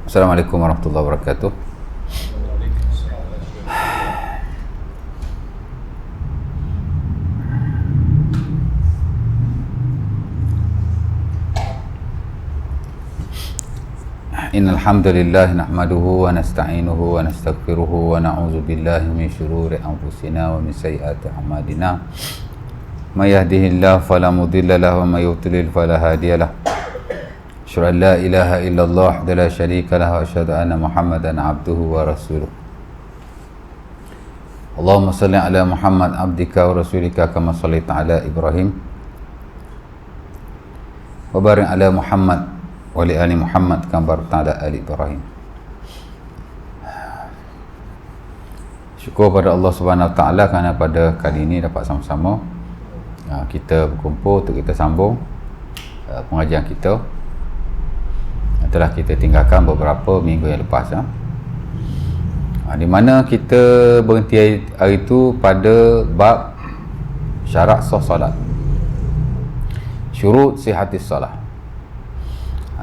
Assalamualaikum warahmatullahi wabarakatuh. Innal hamdalillah nahmaduhu wa nasta'inuhu wa nastaghfiruhu wa na'udzu billahi min shururi anfusina wa min sayyiati a'malina. May yahdihillahu fala mudilla lahu wa may yudlil fala hadiya lahu. Asyhadu an la ilaha illallah wahdahu la syarika lahu wa asyhadu anna Muhammadan abduhu wa rasuluh. Allahumma shalli ala Muhammad abdika wa rasulika kama shallaita ala Ibrahim wa barik ala Muhammad wa li ali Muhammad kama barakta ala ali Ibrahim. Syukur pada Allah Subhanahu wa taala kerana pada kali ini dapat sama-sama kita berkumpul untuk kita sambung pengajian kita. Telah kita tinggalkan beberapa minggu yang lepas di mana kita berhenti hari itu pada bab syarat sah solat, syurut sihatis solat,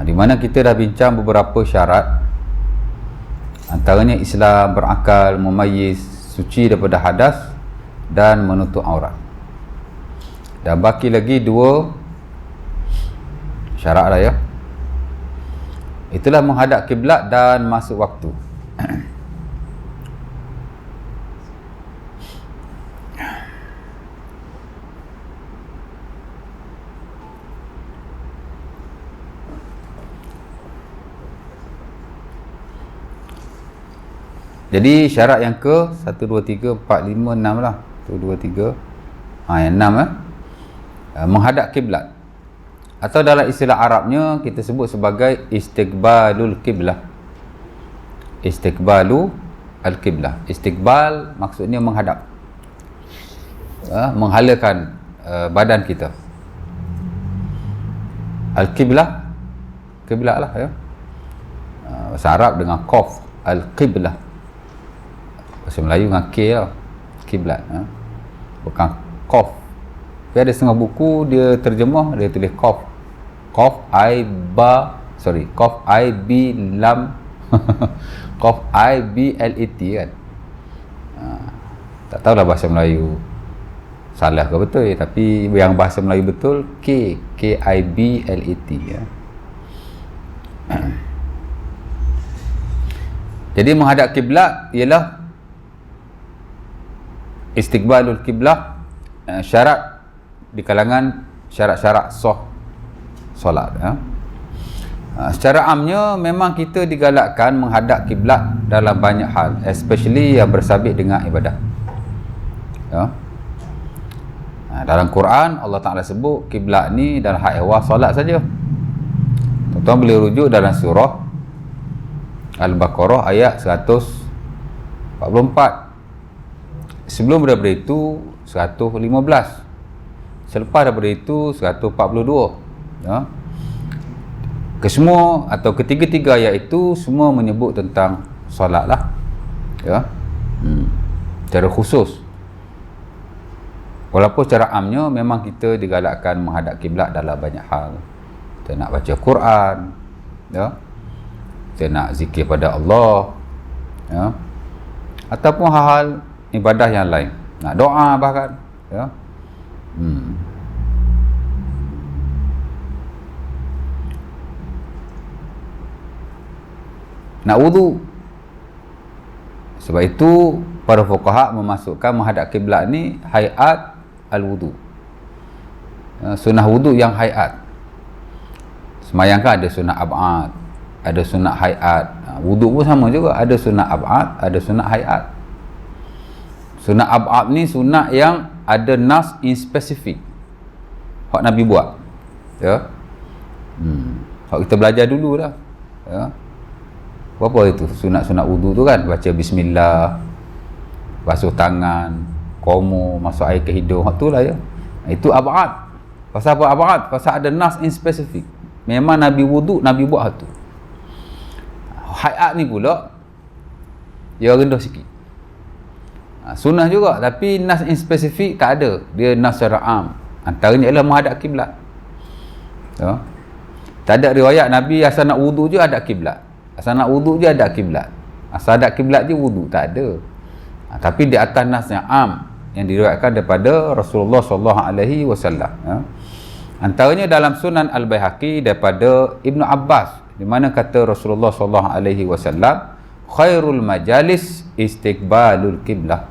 di mana kita dah bincang beberapa syarat, antaranya Islam, berakal, mumayyiz, suci daripada hadas dan menutup aurat. Dan baki lagi dua syarat lah ya. Itulah menghadap kiblat dan masuk waktu. Jadi syarat yang ke 1, 2, 3, 4, 5, 6 lah. 1, 2, 3. Yang 6 menghadap kiblat. Atau dalam istilah Arabnya kita sebut sebagai istiqbalul kiblah. Istiqbalu al-kiblah. Istiqbal maksudnya menghadap, menghalakan badan kita. Al-kiblah, kiblat lah ya. Bahasa Arab dengan qaf, al-kiblah. Bahasa Melayu dengan k lah, kiblat, bukan qaf. Tapi ada setengah buku dia terjemah, dia tulis qaf. Qaf I B lam Qaf I B L E T kan. Tak tahulah bahasa Melayu salah ke betul ya, tapi yang bahasa Melayu betul K I B L E T ya. Jadi menghadap kiblat ialah istiqbalul kiblah, syarat di kalangan syarat-syarat sah solat ya. Secara amnya memang kita digalakkan menghadap kiblat dalam banyak hal, especially yang bersabit dengan ibadah ya. Dalam Quran Allah Ta'ala sebut kiblat ni dalam hak ehwal solat saja. Tuan-tuan boleh rujuk dalam surah Al-Baqarah ayat 144. Sebelum daripada itu 115. Selepas daripada itu 142 ya. Kesemua atau ketiga-tiga ayat itu semua menyebut tentang solat lah ya. Secara khusus, walaupun secara amnya memang kita digalakkan menghadap kiblat dalam banyak hal. Kita nak baca Quran ya, kita nak zikir pada Allah ya, ataupun hal-hal ibadah yang lain, nak doa bahkan ya. Nak wudu. Sebab itu para fuqaha memasukkan menghadap kiblat ni hayat al-wudu, sunnah wudu yang hayat. Semayang kan ada sunnah ab'ad, ada sunnah hayat. Wudu pun sama juga, ada sunnah ab'ad, ada sunnah hayat. Sunnah ab'ad ni sunnah yang ada nas in spesifik hak Nabi buat ya. Hak kita belajar dulu dah ya. Apa itu sunat-sunat wudu tu kan, baca bismillah, basuh tangan, komo, masuk air ke hidung, hak tu lah ya. Itu ab'ad. Pasal apa ab'ad? Pasal ada nas in spesifik, memang Nabi wudu, Nabi buat hak tu. Hayat ni pula dia rendah sikit, sunnah juga, tapi nas in spesifik tak ada, dia nas secara am. Antaranya ialah menghadap kiblat ya. Tak ada riwayat Nabi asal nak wudu je hadap kiblat. Asal nak wudu je hadap kiblat. Asal hadap kiblat je wudu tak ada. Tapi di atas nas yang am yang diriwayatkan daripada Rasulullah sallallahu alaihi wasallam. Antaranya dalam Sunan Al-Baihaqi daripada Ibnu Abbas, di mana kata Rasulullah sallallahu alaihi wasallam, khairul majalis istiqbalul kiblah.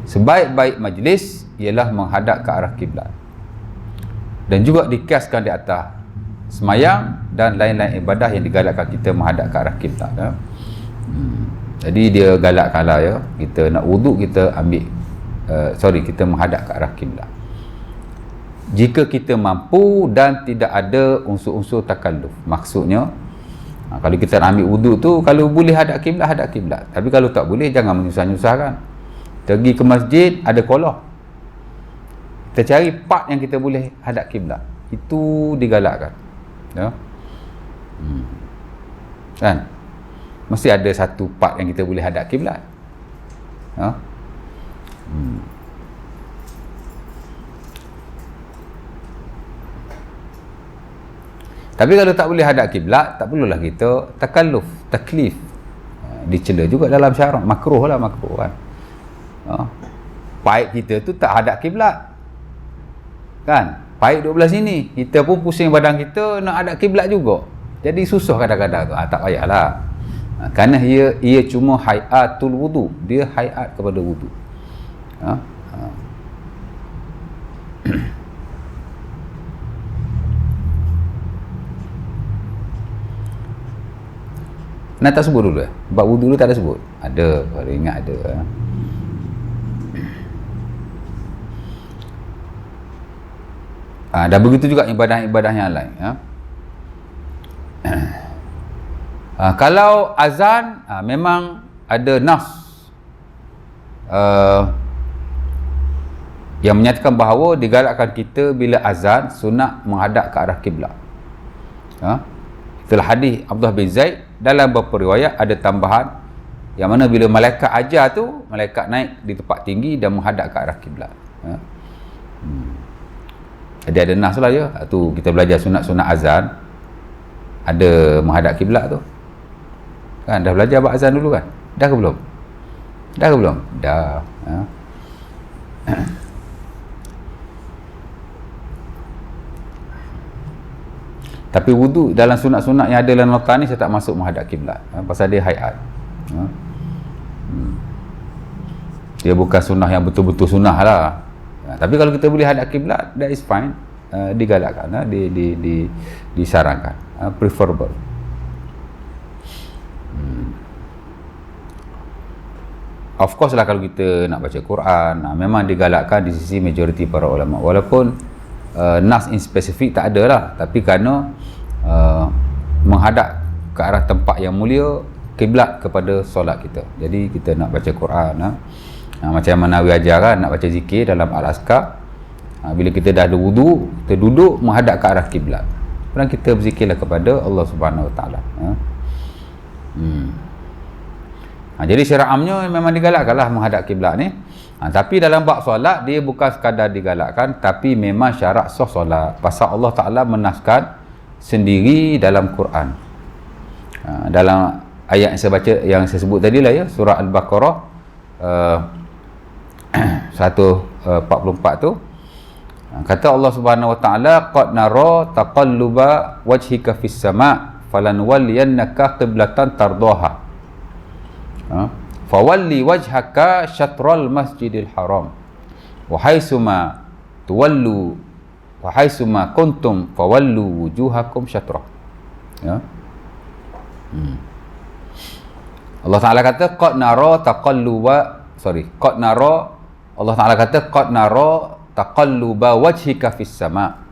Sebaik-baik majlis ialah menghadap ke arah kiblat. Dan juga dikiaskan di atas semayang dan lain-lain ibadah yang digalakkan kita menghadap ke arah kiblat. Jadi dia galakkanlah ya, kita nak wuduk kita ambil kita menghadap ke arah kiblat. Jika kita mampu dan tidak ada unsur-unsur takalluf. Maksudnya kalau kita nak ambil wuduk tu, kalau boleh hadap kiblat, hadap kiblat. Tapi kalau tak boleh, jangan menyusah-nyusahkan. Pergi ke masjid ada kolah, kita cari part yang kita boleh hadap kiblat, itu digalakkan ya. Kan mesti ada satu part yang kita boleh hadap kiblat ya. Tapi kalau tak boleh hadap kiblat, tak perlulah kita taklif. Dicela juga dalam syarak, makruh lah, makruh kan. Paip kita tu tak hadap kiblat. Kan? Paip duduk belah sini, kita pun pusing badan kita nak hadap kiblat juga. Jadi susah kadang-kadang tu. Tak payahlah. Kerana ia cuma hayatul wudu. Dia hayat kepada wudu. Nak tak sebut dulu bab wudu dulu tak ada sebut? Ada, kalau ingat ada. Dan begitu juga ibadah-ibadah yang lain ya. Kalau azan memang ada nas yang menyatakan bahawa digalakkan kita bila azan sunat menghadap ke arah kiblat. Itulah hadis Abdullah bin Zaid. Dalam beberapa riwayat ada tambahan yang mana bila malaikat ajar tu, malaikat naik di tempat tinggi dan menghadap ke arah kiblat. Jadi ada nas lah ya. Tu kita belajar sunat-sunat azan, ada menghadap kiblat tu. Kan dah belajar bab azan dulu kan? Dah ke belum? Dah ke belum? Dah. Tapi wudu dalam sunat-sunat yang ada dalam nota ni saya tak masuk menghadap kiblat. Pasal dia hayat. Dia bukan sunnah yang betul-betul sunnah lah. Tapi kalau kita boleh hadap kiblat, that is fine. Digalakkan, disarankan, preferable. Of course lah kalau kita nak baca Quran, memang digalakkan di sisi majoriti para ulama. Walaupun nas in spesifik tak ada lah, tapi kerana menghadap ke arah tempat yang mulia, kiblat kepada solat kita. Jadi kita nak baca Quran, macam yang Manawi ajar kan, nak baca zikir dalam Al-Azkar, bila kita dah ada wudu, kita duduk menghadap ke arah kiblat, kemudian kita berzikirlah kepada Allah Subhanahu Wa Taala. Jadi secara amnya memang digalakkanlah menghadap kiblat ni. Tapi dalam bab solat dia bukan sekadar digalakkan, tapi memang syarat sah solat. Pasal Allah Ta'ala menaskan sendiri dalam Quran. Dalam ayat yang saya baca, yang saya sebut tadi lah ya, surah Al-Baqarah 144 tu, kata Allah Subhanahu Wa Ta'ala, qad nara taqalluba wajhika fis sama' falanwalliyannaka qiblatan tardaha fawalli wajhaka syatral masjidil haram wa haitsuma tuwallu wa haitsuma kuntum fawallu wujuhakum syatrah. Allah Ta'ala kata qad nara Allah Ta'ala kata qad nara taqalluba wajhika fis sama'.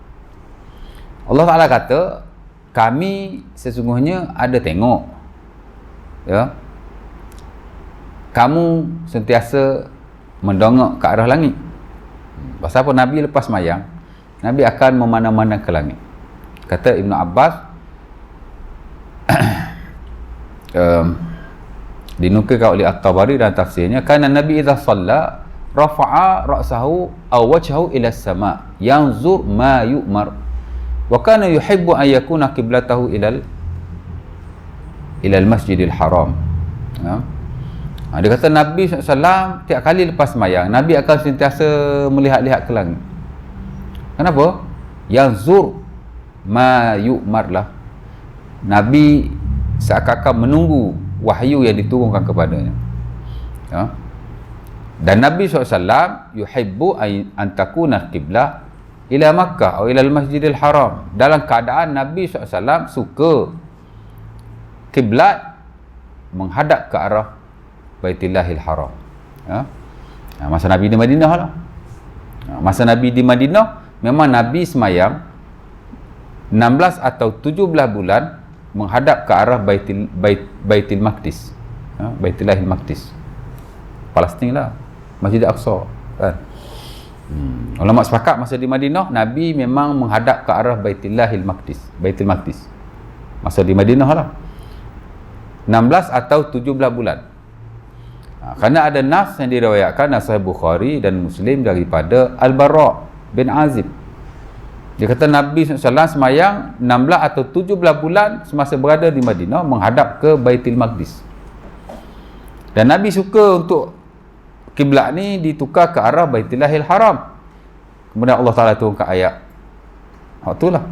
Allah Ta'ala kata kami sesungguhnya ada tengok ya, kamu sentiasa mendongak ke arah langit. Pasal apa? Nabi lepas mayang, Nabi akan memandang-mandang ke langit. Kata Ibnu Abbas, dinukilkan oleh At-Tabari dan tafsirnya, kana Nabi idza shalla rafa'a ra'sahu aw wajhahu ila as-sama' yanzur ma yu'mar wa kana yuhibbu an yakuna qiblatahu ila ilal masjidil haram. Dia kata Nabi SAW tiap kali lepas sembahyang, Nabi akan sentiasa melihat-lihat ke langit. Kenapa? Yanzur ma yu'mar lah. Nabi seakan-akan menunggu wahyu yang diturunkan kepadanya. Dan Nabi SAW yuhibbu an takuna qiblah ila Makkah atau ila al-Masjidil Haram. Dalam keadaan Nabi SAW suka kiblat menghadap ke arah Baitillahil Haram. Masa Nabi di Madinah lah. Masa Nabi di Madinah memang Nabi semayang 16 atau 17 bulan menghadap ke arah Baitul Maqdis. Baitillahil Maqdis. Palestin lah, Masjid Al-Aqsa kan. Ulama sepakat masa di Madinah Nabi memang menghadap ke arah Baitillahil Maqdis, Baitul Maqdis. Masa di Madinah lah 16 atau 17 bulan. Kerana ada nas yang diriwayatkan Sahih Bukhari dan Muslim daripada Al-Bara bin Azib. Dia kata Nabi SAW semayang 16 atau 17 bulan semasa berada di Madinah menghadap ke Baitul Maqdis. Dan Nabi suka untuk kiblat ni ditukar ke arah Baitillahil Haram. Kemudian Allah Ta'ala turunkan ayat. Itulah.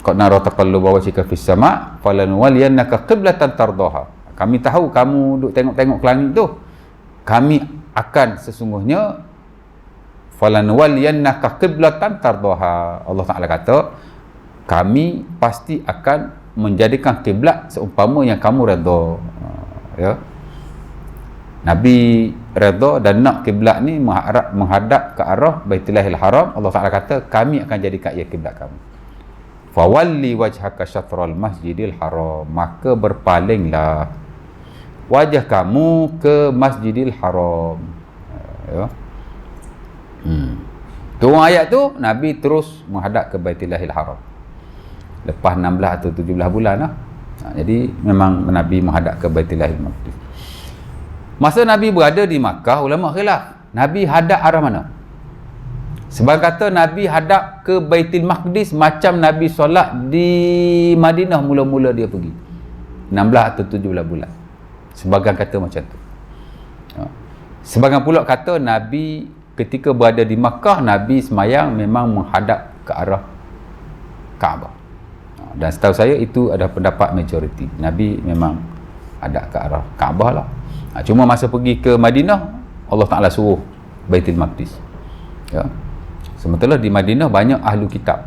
Qad nara taqalluba wajhika fis sama' falanuwalliyannaka qiblatan tardaha. Kami tahu kamu duk tengok-tengok ke langit tu. Kami akan sesungguhnya falanuwalliyannaka qiblatan tardaha. Allah Ta'ala kata kami pasti akan menjadikan kiblat seumpama yang kamu redha. Nabi redha dan nak kiblat ni menghadap ke arah Baitillahil Haram. Allah Ta'ala kata kami akan jadikan ia kiblat kamu. Fawalli wajhaka syatral masjidil haram, maka berpalinglah wajah kamu ke Masjidil Haram. Turun ayat tu Nabi terus menghadap ke Baitillahil Haram lepas 16 atau 17 bulan lah. Jadi memang Nabi menghadap ke Baitillahil Maqdis. Masa Nabi berada di Makkah, ulama khilaf Nabi hadap arah mana. Sebagian kata Nabi hadap ke Baitul Maqdis macam Nabi solat di Madinah mula-mula dia pergi 16 atau 17 bulan. Sebagian kata macam tu. Sebagian pula kata Nabi ketika berada di Makkah, Nabi semayang memang menghadap ke arah Kaabah. Dan setahu saya itu adalah pendapat majoriti. Nabi memang hadap ke arah Kaabah lah. Cuma masa pergi ke Madinah, Allah Ta'ala suruh Baitul Maqdis. Sementara di Madinah banyak ahlu kitab.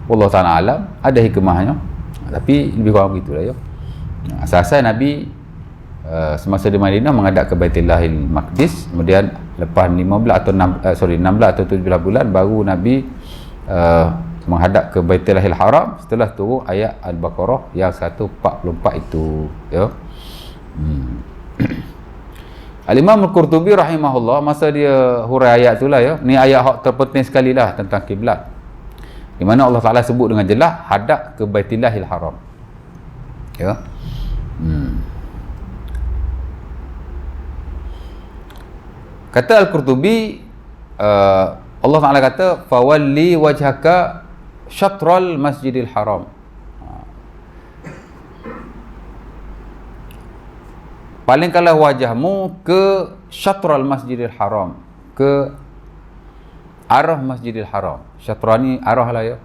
Allah Ta'ala alam, ada hikmahnya. Tapi lebih kurang begitulah. Asal-asal Nabi semasa di Madinah menghadap ke Baitillahil Maqdis, kemudian lepas 16 atau 17 bulan baru Nabi menghadap ke Baitillahil Haram setelah turun ayat Al-Baqarah yang 144 itu. Al-Imam Al-Qurtubi rahimahullah masa dia hurai ayat itulah ni ayat hak terpenting sekali lah tentang kiblat, di mana Allah Ta'ala sebut dengan jelas hadap ke Baitillahil Haram. Kata Al-Qurtubi, Allah Ta'ala kata fawalli wajhaka syatral masjidil haram. Palingkanlah wajahmu ke syatral masjidil haram, ke arah Masjidil Haram. Syatra ni arah lah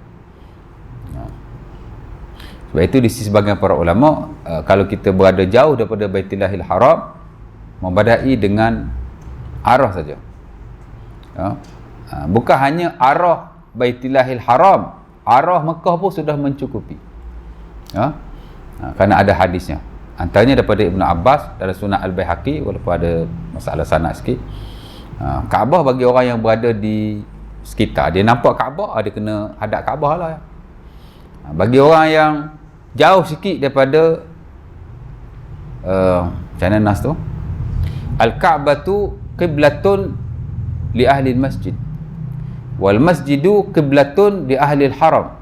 sebab itu di sisi sebagian para ulama, kalau kita berada jauh daripada Baitillahil Haram, membadai dengan arah saja. Bukan hanya arah Baitillahil Haram, arah Mekah pun sudah mencukupi. Kerana ada hadisnya. Antaranya daripada Ibn Abbas dalam Sunan Al-Baihaqi, walaupun ada masalah sanad sikit. Kaabah bagi orang yang berada di sekitar, dia nampak Kaabah, dia kena hadap Kaabah lah. Bagi orang yang jauh sikit daripada macam mana nas tu, Al-Ka'batu qiblatun li ahli masjid wal masjidu qiblatun li ahli haram,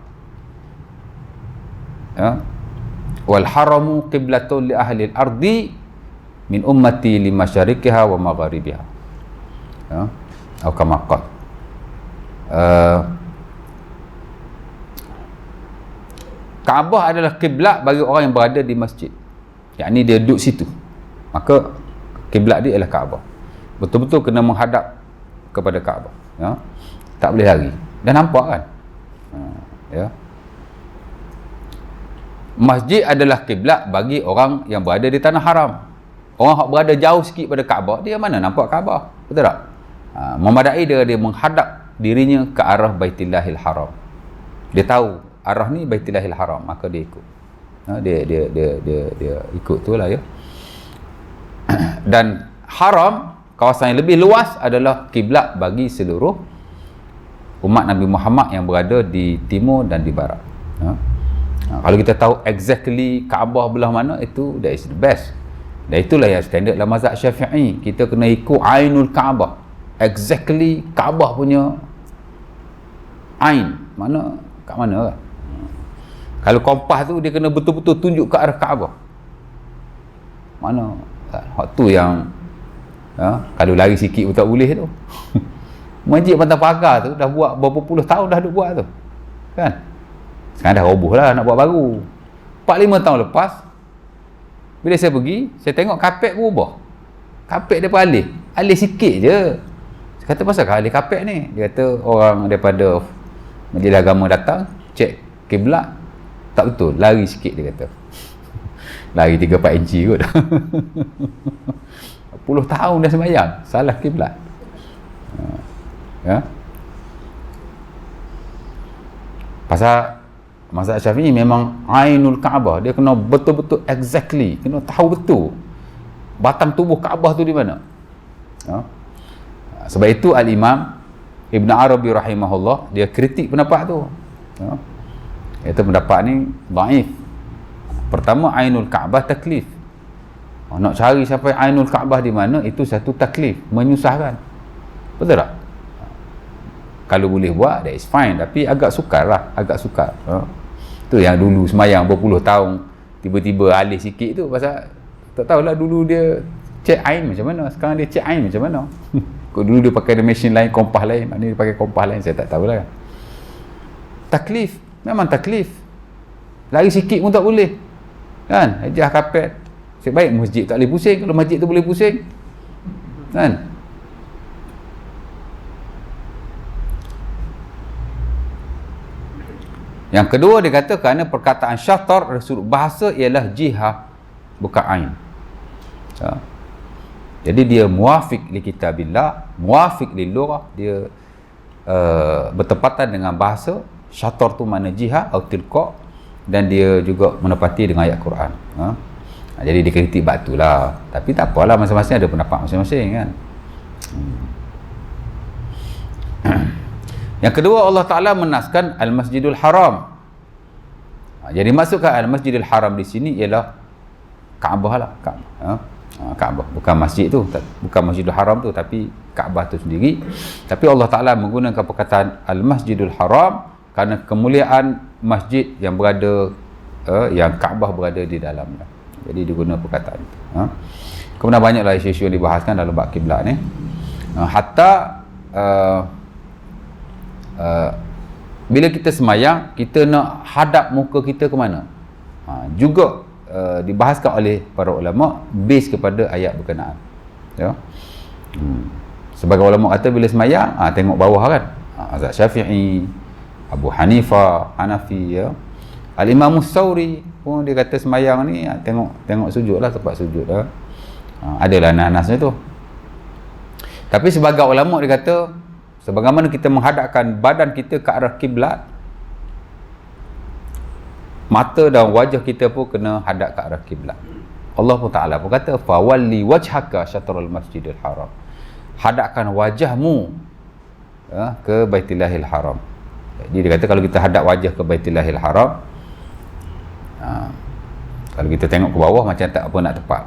wal haramu qiblatun li ahli al-ardi min ummati li masyarikiha wa magharibiha. Atau kama qala Kaabah adalah kiblat bagi orang yang berada di masjid. Yakni dia duduk situ. Maka kiblat dia ialah Kaabah. Betul-betul kena menghadap kepada Kaabah. Ya. Tak boleh lari. Dan nampak kan? Ya. Masjid adalah kiblat bagi orang yang berada di tanah haram. Orang yang berada jauh sikit pada Kaabah, dia mana nampak Kaabah? Betul tak? Memadai dia menghadap dirinya ke arah Baitillahil Haram. Dia tahu arah ni Baitillahil Haram, maka dia ikut. Dia ikut tu lah ya. Dan haram, kawasan yang lebih luas adalah kiblat bagi seluruh umat Nabi Muhammad yang berada di timur dan di barat. Kalau kita tahu exactly Kaabah belah mana, itu that is the best. Dan itulah yang standard dalam mazhab Syafi'i. Kita kena ikut Ainul Kaabah. Exactly Kaabah punya Ain. Mana? Kat mana kan? Kalau kompas tu dia kena betul-betul tunjuk ke arah Kaabah. Mana? Hak tu yang kalau lari sikit pun tak boleh tu. Masjid Pantai Pagar tu dah buat berapa puluh tahun dah duk buat tu. Kan? Sekarang dah roboh lah nak buat baru. 4-5 tahun lepas, bila saya pergi, saya tengok kapet berubah. Kapet dia pun alih sikit je. Saya kata, pasal alih kapet ni? Dia kata orang daripada Majlis Agama datang, cek kiblat, tak betul, lari sikit dia kata. Lari 3-4 inci kot. 10 tahun dah sembahyang, salah kiblat. Ya. Pasal mazhab Syafi'i memang Ainul Kaabah, dia kena betul-betul exactly, kena tahu betul batang tubuh Kaabah tu di mana. Sebab itu Al-Imam Ibn Arabi rahimahullah, dia kritik pendapat tu. Iaitu pendapat ni dhaif. Pertama, Ainul Kaabah taklif. Nak cari sampai Ainul Kaabah di mana, itu satu taklif, menyusahkan. Betul tak? Kalau boleh buat, that is fine, tapi agak sukar lah, agak sukar. Tu yang dulu semayang berpuluh tahun, tiba-tiba alih sikit tu, pasal tak tahulah dulu dia cek ain macam mana, sekarang dia cek ain macam mana. Kalau dulu dia pakai mesin lain, kompas lain, maknanya dia pakai kompas lain, saya tak tahulah. Taklif, memang taklif. Lari sikit pun tak boleh. Kan? Hajah kapet. Sebaik masjid tak boleh pusing, kalau masjid tu boleh pusing. Kan? Yang kedua dia kata kerana perkataan syatar sudut bahasa ialah jihah, bukan ain. Jadi dia muafiq li kitabillah, muafiq li lughah, dia bertepatan dengan bahasa. Syatar tu mana jihah atau tilqa, dan dia juga menepati dengan ayat Quran. Jadi dia kritik bab tu lah. Tapi tak apalah, masing-masing ada pendapat masing-masing kan. Yang kedua, Allah Ta'ala menaskan Al-Masjidul Haram. Jadi maksudkan Al-Masjidul Haram di sini ialah Kaabah lah. Kaabah, bukan masjid tu, bukan Masjidul Haram tu, tapi Kaabah tu sendiri. Tapi Allah Ta'ala menggunakan perkataan Al-Masjidul Haram kerana kemuliaan masjid yang berada, yang Kaabah berada di dalamnya. Jadi diguna perkataan itu. Kemudian banyaklah isu-isu yang dibahaskan dalam bab kiblat ni. Hatta bila kita semayang, kita nak hadap muka kita ke mana? Juga dibahaskan oleh para ulama base kepada ayat berkenaan. Ya. Sebagai ulama kata bila semayang, tengok bawah kan. Mazhab Syafi'i, Abu Hanifah, Hanafi, ya. Al-Imam Ats-Tsauri pun dia kata semayang ni tengok sujud lah, tempat sujud lah. Adalah nas-nasnya tu. Tapi sebagai ulama dia kata, sebagaimana kita menghadapkan badan kita ke arah kiblat, mata dan wajah kita pun kena hadap ke arah kiblat. Allah Ta'ala pun kata, fawalli wajhaka syatrul masjidil haram. Hadapkan wajahmu ke Baitillahil Haram. Jadi dia kata kalau kita hadap wajah ke Baitillahil Haram, kalau kita tengok ke bawah macam tak apa nak tepat.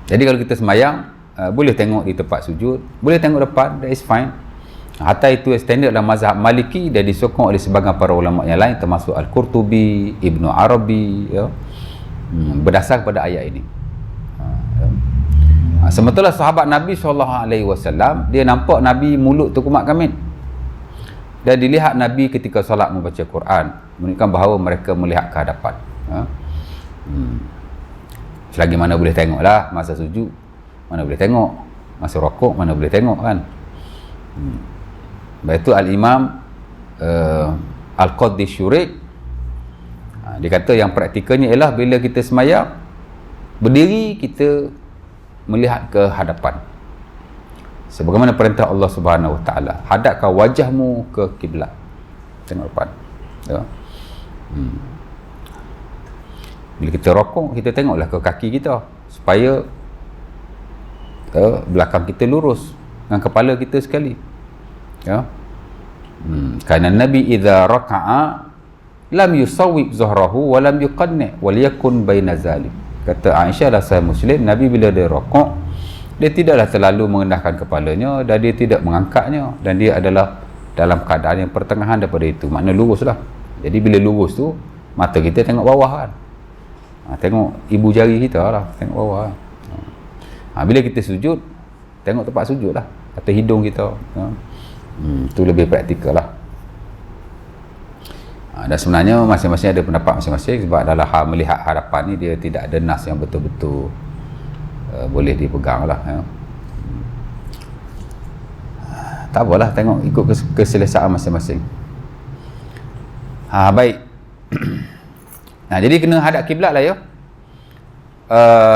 Jadi kalau kita semayang, boleh tengok di tempat sujud, boleh tengok depan, that is fine. Hatta itu standard dalam mazhab Maliki dan disokong oleh sebahagian para ulama yang lain termasuk Al-Qurtubi, Ibnu Arabi, ya, berdasar kepada ayat ini. Sementara sahabat Nabi SAW, dia nampak Nabi mulut terkumat kamit. Dan dilihat Nabi ketika solat membaca Quran, menunjukkan bahawa mereka melihat ke hadapan. Selagi mana boleh tengok lah, masa sujud mana boleh tengok, masa rokok mana boleh tengok kan. Lepas itu Al-Imam Al-Qadhi Syurik, dia kata yang praktikalnya ialah bila kita semayang berdiri, kita melihat ke hadapan sebagaimana perintah Allah Subhanahu Wa Taala, hadapkan wajahmu ke kiblat, tengok depan ya. Bila kita rokok, kita tengoklah ke kaki kita supaya belakang kita lurus dengan kepala kita sekali ya. Kerana Nabi idza raka'a lam yusawwib zuhrahu wa lam yuqanni wa liyakun baina zalim. Kata Aisyah dalam Sahih Muslim, Nabi bila dia rokok, dia tidaklah terlalu mengendahkan kepalanya dan dia tidak mengangkatnya, dan dia adalah dalam keadaan yang pertengahan daripada itu, makna lurus lah. Jadi bila lurus tu, mata kita tengok bawah kan, tengok ibu jari kita lah, tengok bawah kan. Bila kita sujud, tengok tempat sujud lah, atau hidung kita itu lebih praktikal lah. Dan sebenarnya masing-masing ada pendapat masing-masing, sebab dalam hal melihat hadapan ni dia tidak ada nas yang betul-betul boleh dipegang lah ya. Tak apalah, tengok ikut keselesaan masing-masing. Baik. Jadi kena hadap kiblat lah ya.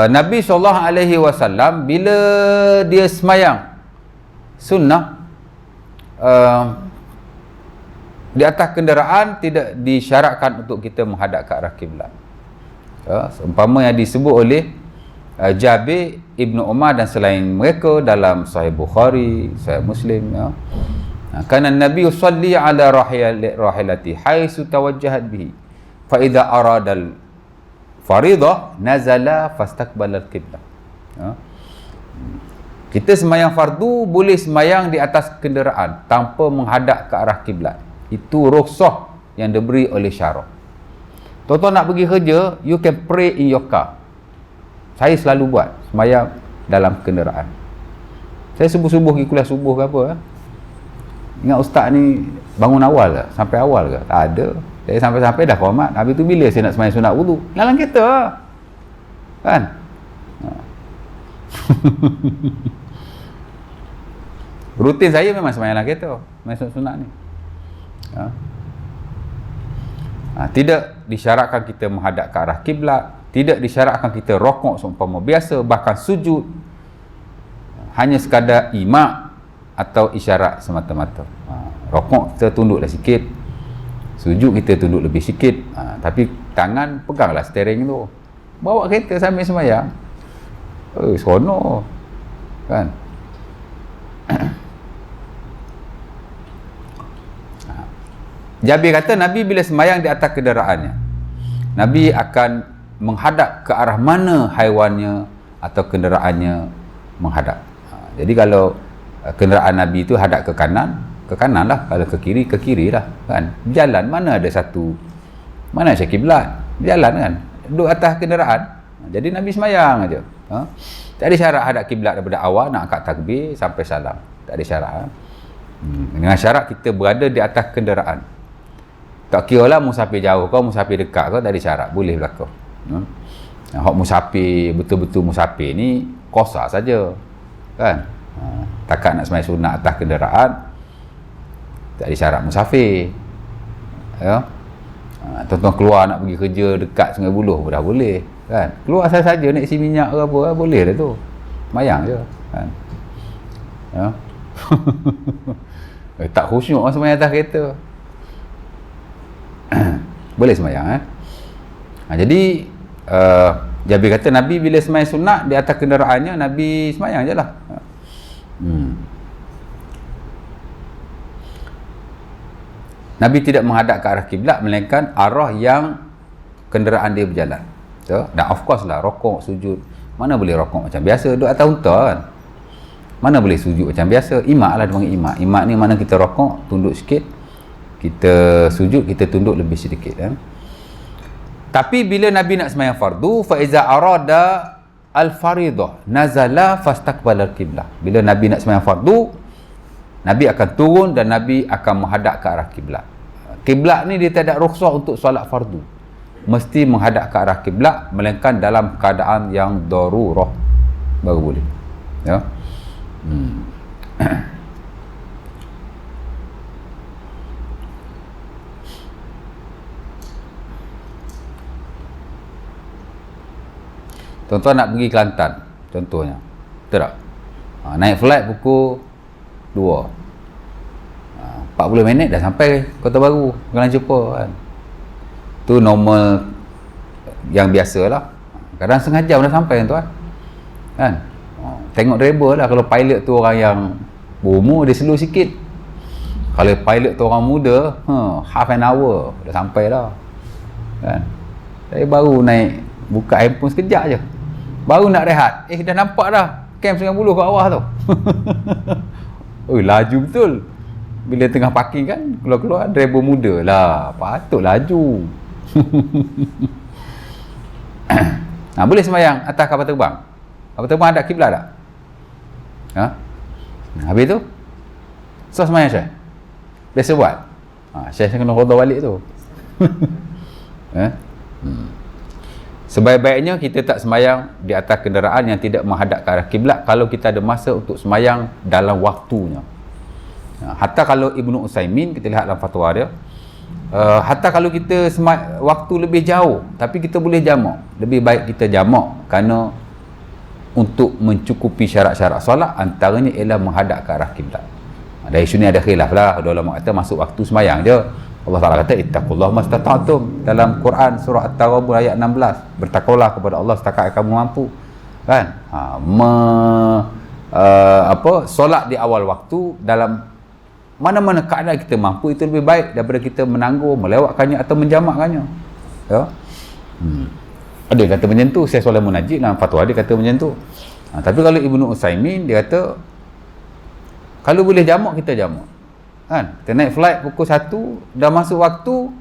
Nabi SAW bila dia semayang sunnah di atas kenderaan, tidak disyaratkan untuk kita menghadap ke arah kiblat. Seumpama yang disebut oleh Jabir Ibnu Umar dan selain mereka dalam Sahih Bukhari, Sahih Muslim ya. Kana Nabi yusalli ala rahilati haitsu tawajjahat bihi fa idza arada al fariḍah nazala fastaqbala al qiblah ya. Kita semayang fardu boleh semayang di atas kenderaan tanpa menghadap ke arah kiblat. Itu rukhsah yang diberi oleh syarak. Tuan-tuan nak pergi kerja, you can pray in your car. Saya selalu buat semayang dalam kenderaan. Saya subuh-subuh pergi kuliah subuh ke apa ingat ustaz ni bangun awal ke? Sampai awal ke? Tak ada. Saya sampai-sampai dah qomat. Habis tu bila saya nak semayang sunat wudu? Dalam kereta kan. Rutin saya memang semayang dalam kereta, semayang sunat ni ya. Tidak disyaratkan kita menghadap ke arah kiblat, tidak disyaratkan kita rokok seumpama biasa, bahkan sujud hanya sekadar imak atau isyarat semata-mata. Rokok kita tunduklah sikit, sujud kita tunduk lebih sikit, tapi tangan peganglah steering tu, bawa kereta sambil semayang. Seronok kan. Jabir kata Nabi bila semayang di atas kenderaannya, Nabi akan menghadap ke arah mana haiwannya atau kenderaannya menghadap. Jadi kalau kenderaan Nabi itu hadap ke kanan lah, kalau ke kiri lah kan. Jalan mana ada satu, mana ada kiblat, jalan kan, duduk atas kenderaan. Jadi Nabi semayang aja. Tak ada syarat hadap kiblat daripada awal nak angkat takbir sampai salam, tak ada syarat. Dengan syarat kita berada di atas kenderaan. Tak kira lah musafir jauh kau, musafir dekat kau, tak ada syarat, boleh berlaku. Hak musafir, betul-betul musafir ni qasar saja kan. Takat nak sembahyang sunat atas kenderaan, tak ada syarat musafir ya. Tuan-tuan keluar nak pergi kerja dekat Sungai Buloh dah boleh kan. Keluar saja nak isi minyak ke apa, boleh lah tu, mayang je kan ya. Tak khusyuk lah semayang atas kereta. Boleh semayang jadi Jabir kata Nabi bila semayang sunat di atas kenderaannya, Nabi semayang je lah. Nabi tidak menghadap ke arah kiblat melainkan arah yang kenderaan dia berjalan. Dan of course lah, rokok, sujud, mana boleh rokok macam biasa duduk atas unta kan, mana boleh sujud macam biasa. Imak lah dia panggil imak. Imak ni mana kita rokok tunduk sikit, kita sujud kita tunduk lebih sedikit kan. Tapi bila Nabi nak semayang fardu, fa iza arada al-faridah nazala fastaqbala al-qiblah. Bila Nabi nak sembahyang fardu, Nabi akan turun dan Nabi akan menghadap ke arah kiblat. Kiblat ni dia tak ada rukhsah untuk solat fardu. Mesti menghadap ke arah kiblat, melainkan dalam keadaan yang darurah baru boleh. Ya. Tuan-tuan nak pergi Kelantan contohnya, betul tak? Naik flight pukul 2, 40 minit dah sampai Kota Baru, Kuala Lumpur kan. Tu normal yang biasa lah. Kadang setengah jam dah sampai tuan kan. Tengok driver lah. Kalau pilot tu orang yang berumur, dia slow sikit. Kalau pilot tu orang muda, half an hour dah sampai dah kan. Saya baru naik, buka handphone sekejap je, baru nak rehat, dah nampak dah camp 90 kat bawah tu. Laju betul. Bila tengah parking kan, keluar-keluar driver muda lah, patut laju. Boleh sembahyang atas kapal terbang. Kapal terbang ada kiblat tak? Habis tu so sembahyang Syekh biasa buat. Syekh kena roda balik tu. Sebaik-baiknya kita tak sembahyang di atas kenderaan yang tidak menghadap ke arah kiblat kalau kita ada masa untuk sembahyang dalam waktunya. Hatta kalau Ibnu Utsaimin, kita lihat dalam fatwa dia, hatta kalau kita waktu lebih jauh tapi kita boleh jamak, lebih baik kita jamak, kerana untuk mencukupi syarat-syarat solat, antaranya ialah menghadap ke arah kiblat. Dari sini ada khilaf lah, ada ulama kata masuk waktu sembahyang je. Allah Ta'ala kata ittaqullaha mastata'tum dalam Quran surah At-Taghabun ayat 16, bertakwalah kepada Allah setakat kamu mampu kan. Solat di awal waktu dalam mana-mana keadaan kita mampu, itu lebih baik daripada kita menangguh, melewatkannya atau menjamakkannya. Ya. Ada yang kata macam tu, Syekh Sulaiman Najib dalam fatwa dia kata macam tu. Tapi kalau Ibnu Utsaimin dia kata kalau boleh jamak, kita jamak kan. Kita naik flight pukul 1, dah masuk waktu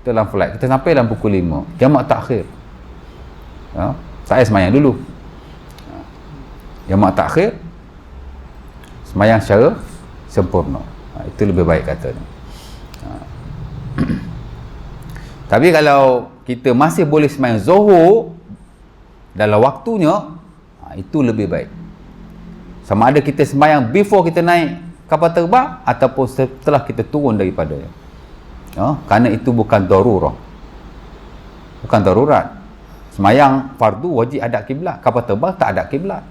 kita dalam flight, kita sampai dalam pukul 5, jamak takhir. Saya sembahyang dulu, jamak takhir, sembahyang secara sempurna. Itu lebih baik katanya. Tapi kalau kita masih boleh sembahyang zuhur dalam waktunya, itu lebih baik. Sama ada kita sembahyang before kita naik kapal terbang ataupun setelah kita turun daripadanya. Kerana itu bukan darurah, bukan darurat. Sembahyang fardu wajib hadap kiblat, kapal terbang tak hadap kiblat.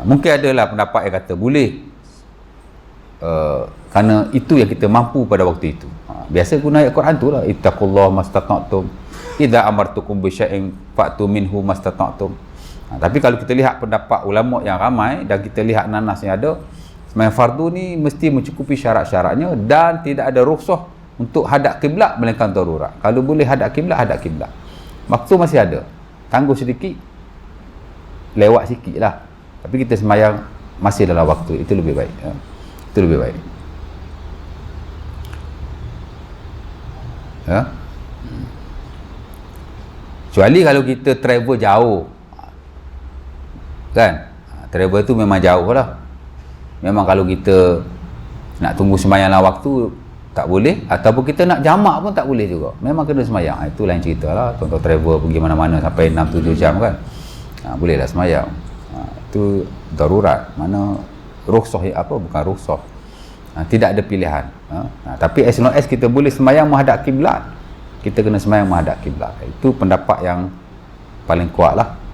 Mungkin adalah pendapat yang kata boleh, kerana itu yang kita mampu pada waktu itu. Biasa guna ayat Quran tu lah, ittaqullaha mastata'tum idza amartukum bi syai'in fa'tu minhu mastata'tum. Tapi kalau kita lihat pendapat ulama yang ramai dan kita lihat nanas yang ada, sembahyang fardu ni mesti mencukupi syarat-syaratnya dan tidak ada rukhsah untuk hadap kiblat melainkan darurat. Kalau boleh hadap kiblat, hadap kiblat. Waktu masih ada, tangguh sedikit, lewat sikit lah, tapi kita sembahyang masih dalam waktu, itu lebih baik. Itu lebih baik. Kecuali kalau kita travel jauh kan, travel tu memang jauh lah. Memang kalau kita nak tunggu sembahyang dalam waktu tak boleh, ataupun kita nak jamak pun tak boleh juga, memang kena sembahyang. Itu lain cerita lah. Contoh travel pergi mana-mana sampai 6-7 jam kan, boleh lah sembahyang. Itu darurat, mana rukhsah apa, bukan rukhsah, tidak ada pilihan. Tapi as long as kita boleh sembahyang menghadap kiblat, kita kena sembahyang menghadap kiblat. Itu pendapat yang paling kuat lah.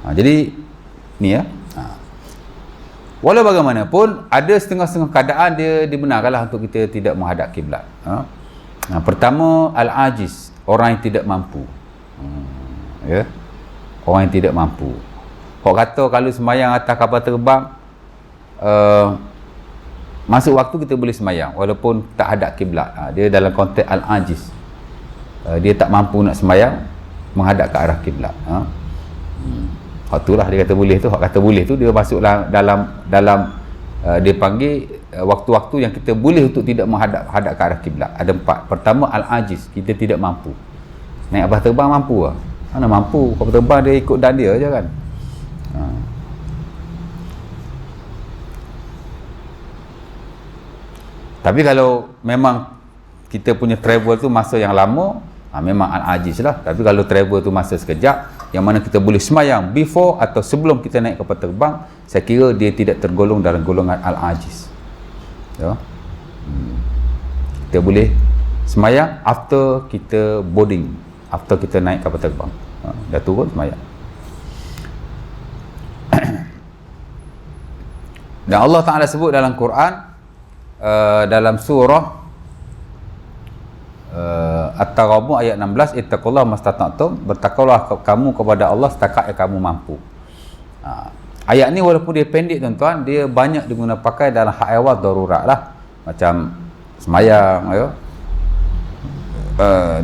Jadi ni ya, walau bagaimanapun ada setengah-setengah keadaan dia dibenarkanlah untuk kita tidak menghadap kiblat. Pertama, al-ajiz, orang yang tidak mampu. Ya, orang yang tidak mampu. Kau kata kalau sembahyang atas kapal terbang, masuk waktu kita boleh sembahyang walaupun tak hadap kiblat. Dia dalam konteks al-ajiz, dia tak mampu nak sembahyang menghadap ke arah kiblat. Itulah dia kata boleh tu. Hak kata boleh tu dia masuk dalam dia panggil waktu-waktu yang kita boleh untuk tidak menghadap ke arah kiblat. Ada 4. Pertama, al-ajiz, kita tidak mampu. Naik atas terbang mampu lah. Mana mampu? Kalau terbang dia ikut dan dia je kan. Tapi kalau memang kita punya travel tu masa yang lama, memang al-ajiz lah. Tapi kalau travel tu masa sekejap, yang mana kita boleh semayang before atau sebelum kita naik kapal terbang, saya kira dia tidak tergolong dalam golongan al-ajiz. Ya. Kita boleh semayang after kita boarding, after kita naik kapal terbang. Dah turun semayang. Dan Allah Ta'ala sebut dalam Quran, dalam surah At-Taghabun ayat 16, ittaqullaha mastata'tum, bertakwalah kamu kepada Allah setakat yang kamu mampu. Ayat ni walaupun dia pendek tuan-tuan, dia banyak digunakan pakai dalam hal ehwal darurat lah, macam semayang ya.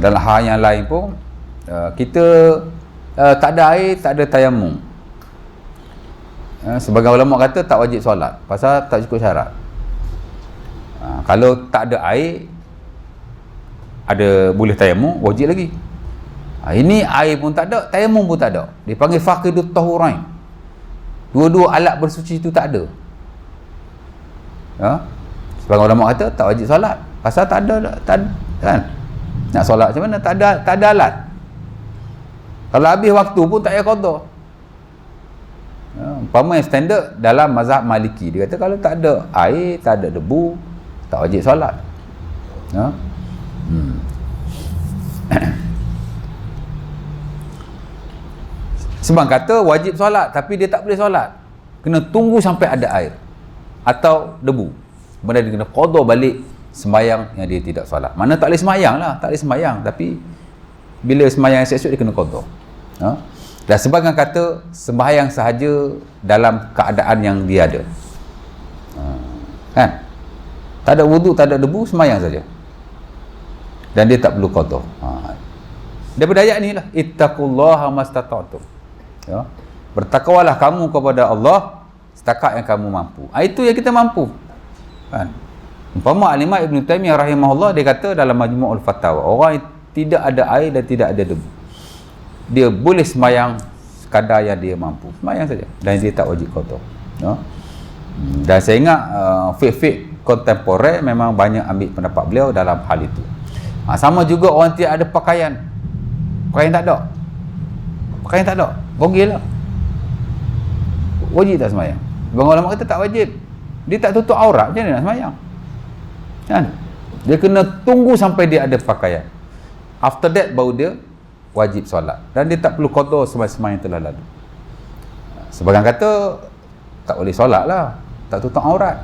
Dalam hal yang lain pun kita tak ada air, tak ada tayamum. Sebagai ulama kata tak wajib solat pasal tak cukup syarat. Kalau tak ada air, ada boleh tayamum, wajib lagi. Ini air pun tak ada, tayamum pun tak ada. Dipanggil faqidut tahurain. Dua-dua alat bersuci itu tak ada. Sebagai ulama kata tak wajib solat pasal tak ada kan. Nak solat macam mana? Tak ada alat. Kalau habis waktu pun tak payah qada. Umpama yang standard dalam mazhab Maliki, dia kata kalau tak ada air, tak ada debu, tak wajib solat. Sebab kata wajib solat tapi dia tak boleh solat, kena tunggu sampai ada air atau debu, kemudian dia kena qada balik sembahyang yang dia tidak solat. Mana tak boleh sembahyang lah, tak boleh sembahyang, tapi bila sembahyang esok dia kena qada. Dan sebagian kata sembahyang sahaja dalam keadaan yang dia ada, kan, tak ada wudu, tak ada debu, sembahyang saja dan dia tak perlu qada. Daripada ayat ni lah, ittaqullaha mastata'tum, ya, bertakwalah kamu kepada Allah setakat yang kamu mampu. Itu yang kita mampu, kan. Umpama Al-Imam Ibn Taymiyah rahimahullah, dia kata dalam Majmu'ul Fatawa, orang yang tidak ada air dan tidak ada debu, dia boleh semayang sekadar yang dia mampu, semayang saja dan dia tak wajib qada. Dan saya ingat fiqh kontemporer memang banyak ambil pendapat beliau dalam hal itu. Sama juga orang tidak ada pakaian tak ada, bogil lah, wajib tak semayang? Bang ulama kata tak wajib. Dia tak tutup aurat, macam mana nak semayang, kan? Dia kena tunggu sampai dia ada pakaian, after that baru dia wajib solat dan dia tak perlu qada sembahyang yang telah lalu. Sebagian kata tak boleh solat lah, tak tutup aurat,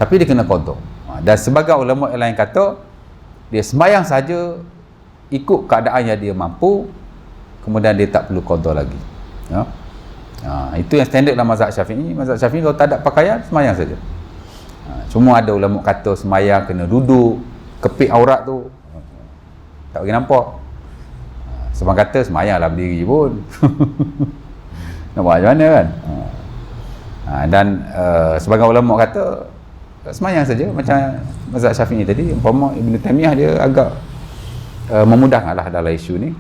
tapi dia kena qada. Dan sebagai ulama yang lain kata dia sembahyang saja ikut keadaan yang dia mampu, kemudian dia tak perlu qada lagi. Itu yang standard dalam mazhab Syafi'i. Mazhab Syafi'i kalau tak ada pakaian, sembahyang saja. Cuma ada ulama kata sembahyang kena duduk, kepit aurat tu tak bagi nampak. Sebab kata sembahyang lah berdiri pun nak buat macam mana, kan? Dan sebagai ulama kata sembahyang saja macam mazhab Syafi'i tadi. Umpama Ibn Taymiyah dia agak memudahkanlah dalam isu ni.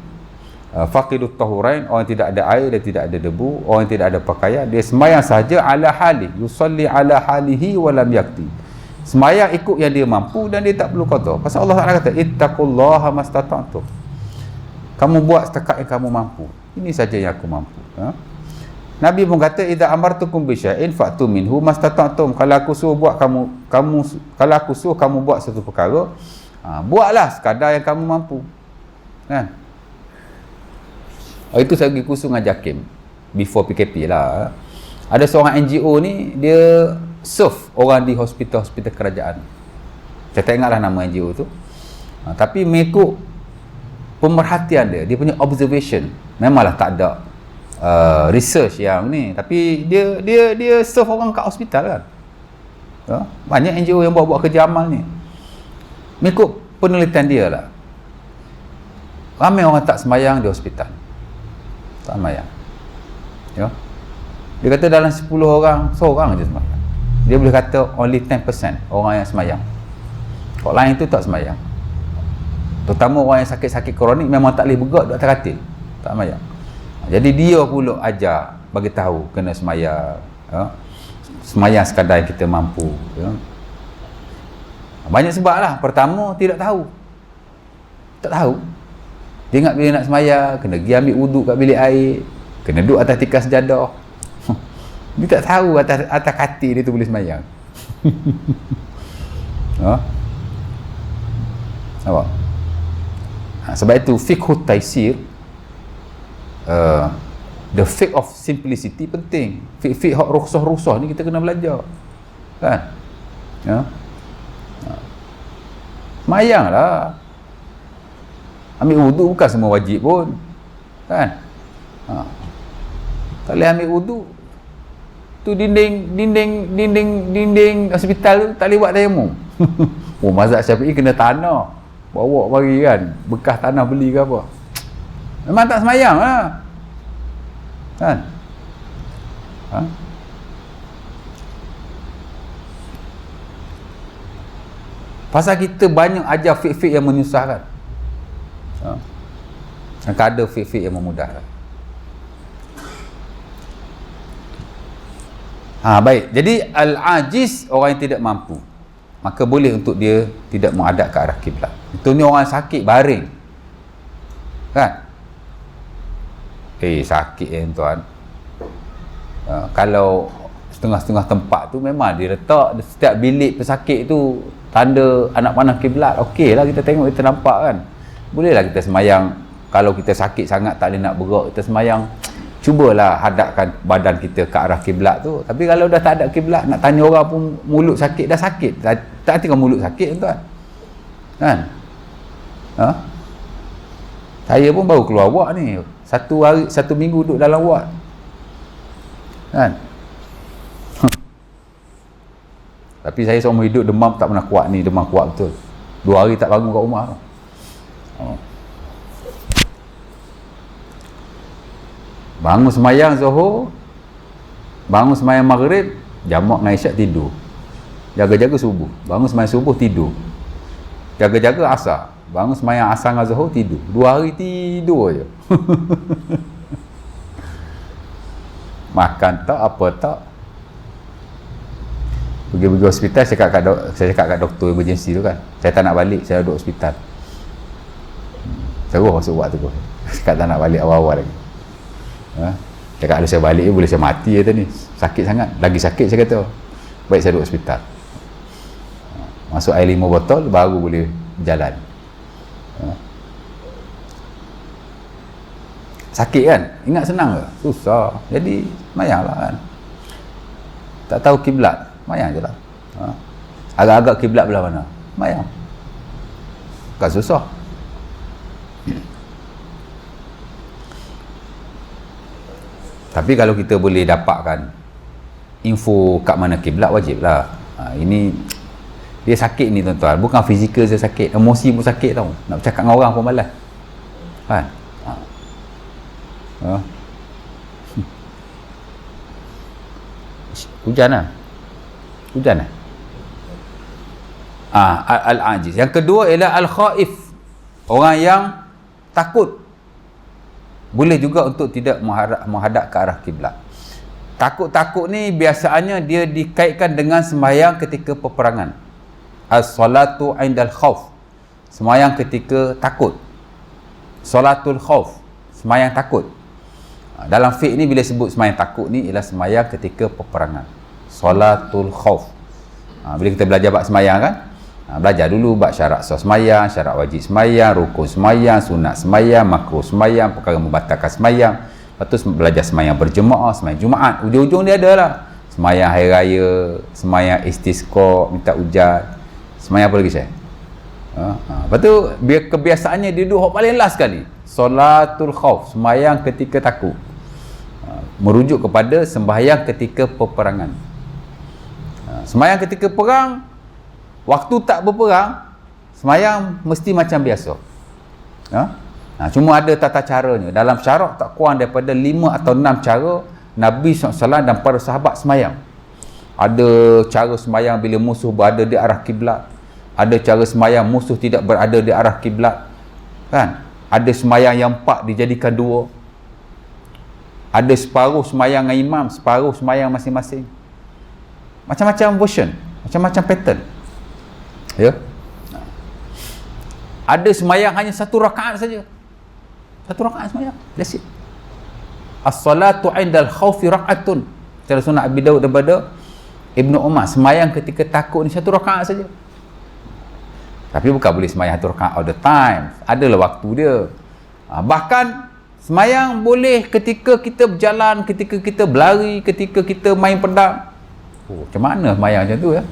Faqidut tahurain, orang yang tidak ada air dan tidak ada debu, orang yang tidak ada pakaian, dia sembahyang saja ala halih, yusalli ala halihi wa lam yakti, sembahyang ikut yang dia mampu dan dia tak perlu qada. Pasal Allah Taala kata ittaqullaha mastata'tum, kamu buat setakat yang kamu mampu. Ini saja yang aku mampu. Nabi pun kata idza amartukum bi syai'in fa'tu minhu mastata'tum, kalau aku suruh buat kalau aku suruh kamu buat satu perkara, buatlah sekadar yang kamu mampu, kan? Itu saya pergi kursus dengan JAKIM before PKP lah. Ada seorang NGO ni, dia serve orang di hospital-hospital kerajaan. Saya tak ingatlah nama NGO tu, tapi mengikut pemerhatian dia punya observation, memanglah tak ada research yang ni, tapi dia serve orang kat hospital, kan. Banyak NGO yang buat kerja amal ni. Mengikut penelitian dia lah, ramai orang tak sembahyang di hospital, tak sembahyang. Dia kata dalam 10 orang, seorang je sembahyang. dia boleh kata only 10% orang yang semayang. Orang lain tu tak semayang. Terutama orang yang sakit-sakit kronik memang tak boleh bergerak duduk atas katil, tak semayang. Jadi dia pula ajar, bagi tahu kena semayang, semayang sekadar yang kita mampu, Banyak sebab lah. Pertama, tidak tahu. Tak tahu. Dia ingat bila nak semayang, kena pergi ambil wuduk kat bilik air, kena duduk atas tikar sejadah. Dia tak tahu atas katil dia tu boleh semayang. Nampak? Sebab itu fiqhut taisir, the fiqh of simplicity penting. Fiqh hak ruksah-ruksah ni kita kena belajar, kan? Semayang lah. Ambil wuduk bukan semua wajib pun, kan? Tak boleh ambil wuduk tu, dinding hospital tu tak boleh buat tayamum. Mazhab Syafi'i kena tanah, bawa mari kan, bekas tanah beli ke apa. Memang tak semayang lah, kan? Pasal kita banyak ajar fiqh-fiqh yang menyusahkan, ada fiqh-fiqh yang memudahkan. Baik, jadi al-ajiz, orang yang tidak mampu, maka boleh untuk dia tidak menghadap ke arah kiblat. Itu ni orang sakit baring, kan? Sakit tuan. Kalau setengah-setengah tempat tu memang dia letak setiap bilik pesakit tu tanda anak panah kiblat. Okey lah, kita tengok, kita nampak kan. Bolehlah kita semayang. Kalau kita sakit sangat tak boleh nak bergerak, kita semayang, cubalah hadapkan badan kita ke arah kiblat tu. Tapi kalau dah tak ada kiblat, nak tanya orang pun mulut sakit, dah sakit. Tak tinggal mulut sakit tuan, kan? Saya pun baru keluar ward ni, satu minggu duduk dalam ward, kan? Tapi saya seumur hidup demam tak pernah kuat ni, demam kuat betul. 2 hari tak bangun kat rumah. Bangun semayang Zuhur, bangun semayang Maghrib, jamak dengan Isyak, tidur. Jaga-jaga subuh, bangun semayang subuh, tidur. Jaga-jaga asar, bangun semayang asar dengan Zuhur, tidur. 2 hari tidur je. Makan tak, apa tak. Pergi hospital, saya cakap kat doktor emergency tu kan, saya tak nak balik, saya duduk hospital. Terus masuk buat tu. Cakap tak nak balik awal-awal lagi. Cakap kalau saya balik boleh saya mati kata ni, sakit sangat, lagi sakit saya kata. Baik, saya duduk hospital. Masuk air 5 botol baru boleh berjalan. Sakit kan? Ingat senang ke? Susah. Jadi semayang lah kan. Tak tahu kiblat, semayang je lah. Agak-agak kiblat belah mana, semayang. Bukan susah. Tapi kalau kita boleh dapatkan info kat mana kiblat, wajib lah. Ini dia sakit ni tuan-tuan, bukan fizikal saya sakit, emosi pun sakit tau. Nak bercakap dengan orang pun malas, kan? Hujan lah. Al-ajiz. Yang kedua ialah al-khaif, orang yang takut. Boleh juga untuk tidak menghadap ke arah kiblat. Takut-takut ni biasanya dia dikaitkan dengan sembahyang ketika peperangan. As-salatu indal khauf, sembahyang ketika takut. Salatul khauf, sembahyang takut. Dalam fiqh ni bila sebut sembahyang takut ni ialah sembahyang ketika peperangan. Salatul khauf. Bila kita belajar bab sembahyang kan, belajar dulu bab syarat sah sembahyang, syarat wajib sembahyang, rukun sembahyang, sunat sembahyang, makruh sembahyang, perkara membatalkan sembahyang. Lepas tu belajar sembahyang berjemaah, sembahyang Jumaat. Ujung-ujung dia ada lah sembahyang hari raya, sembahyang istisqa, minta hujan, sembahyang apa lagi saya? Lepas tu kebiasaannya dia duduk paling last sekali, salatul khauf, sembahyang ketika takut. Merujuk kepada sembahyang ketika peperangan. Sembahyang ketika perang, waktu tak berperang, sembahyang mesti macam biasa. Cuma ada tata caranya. Dalam syarak tak kurang daripada 5 atau 6 cara Nabi SAW dan para sahabat sembahyang. Ada cara semayang bila musuh berada di arah kiblat. Ada cara semayang musuh tidak berada di arah kiblat. Kan? Ada semayang yang 4 dijadikan 2. Ada separuh semayang dengan imam, separuh semayang masing-masing. Macam-macam version, macam-macam pattern. Ya. Ada semayang hanya 1 rakaat saja. 1 rakaat semayang. That's it. As-salatu 'indal khaufi rak'atun. Secara sunnah Abi Daud daripada Ibnu Umar, semayang ketika takut ni 1 rakaat saja. Tapi bukan boleh semayang 1 rakaat all the time. Adalah waktu dia. Bahkan semayang boleh ketika kita berjalan, ketika kita berlari, ketika kita main pedang. Macam mana semayang macam tu ya?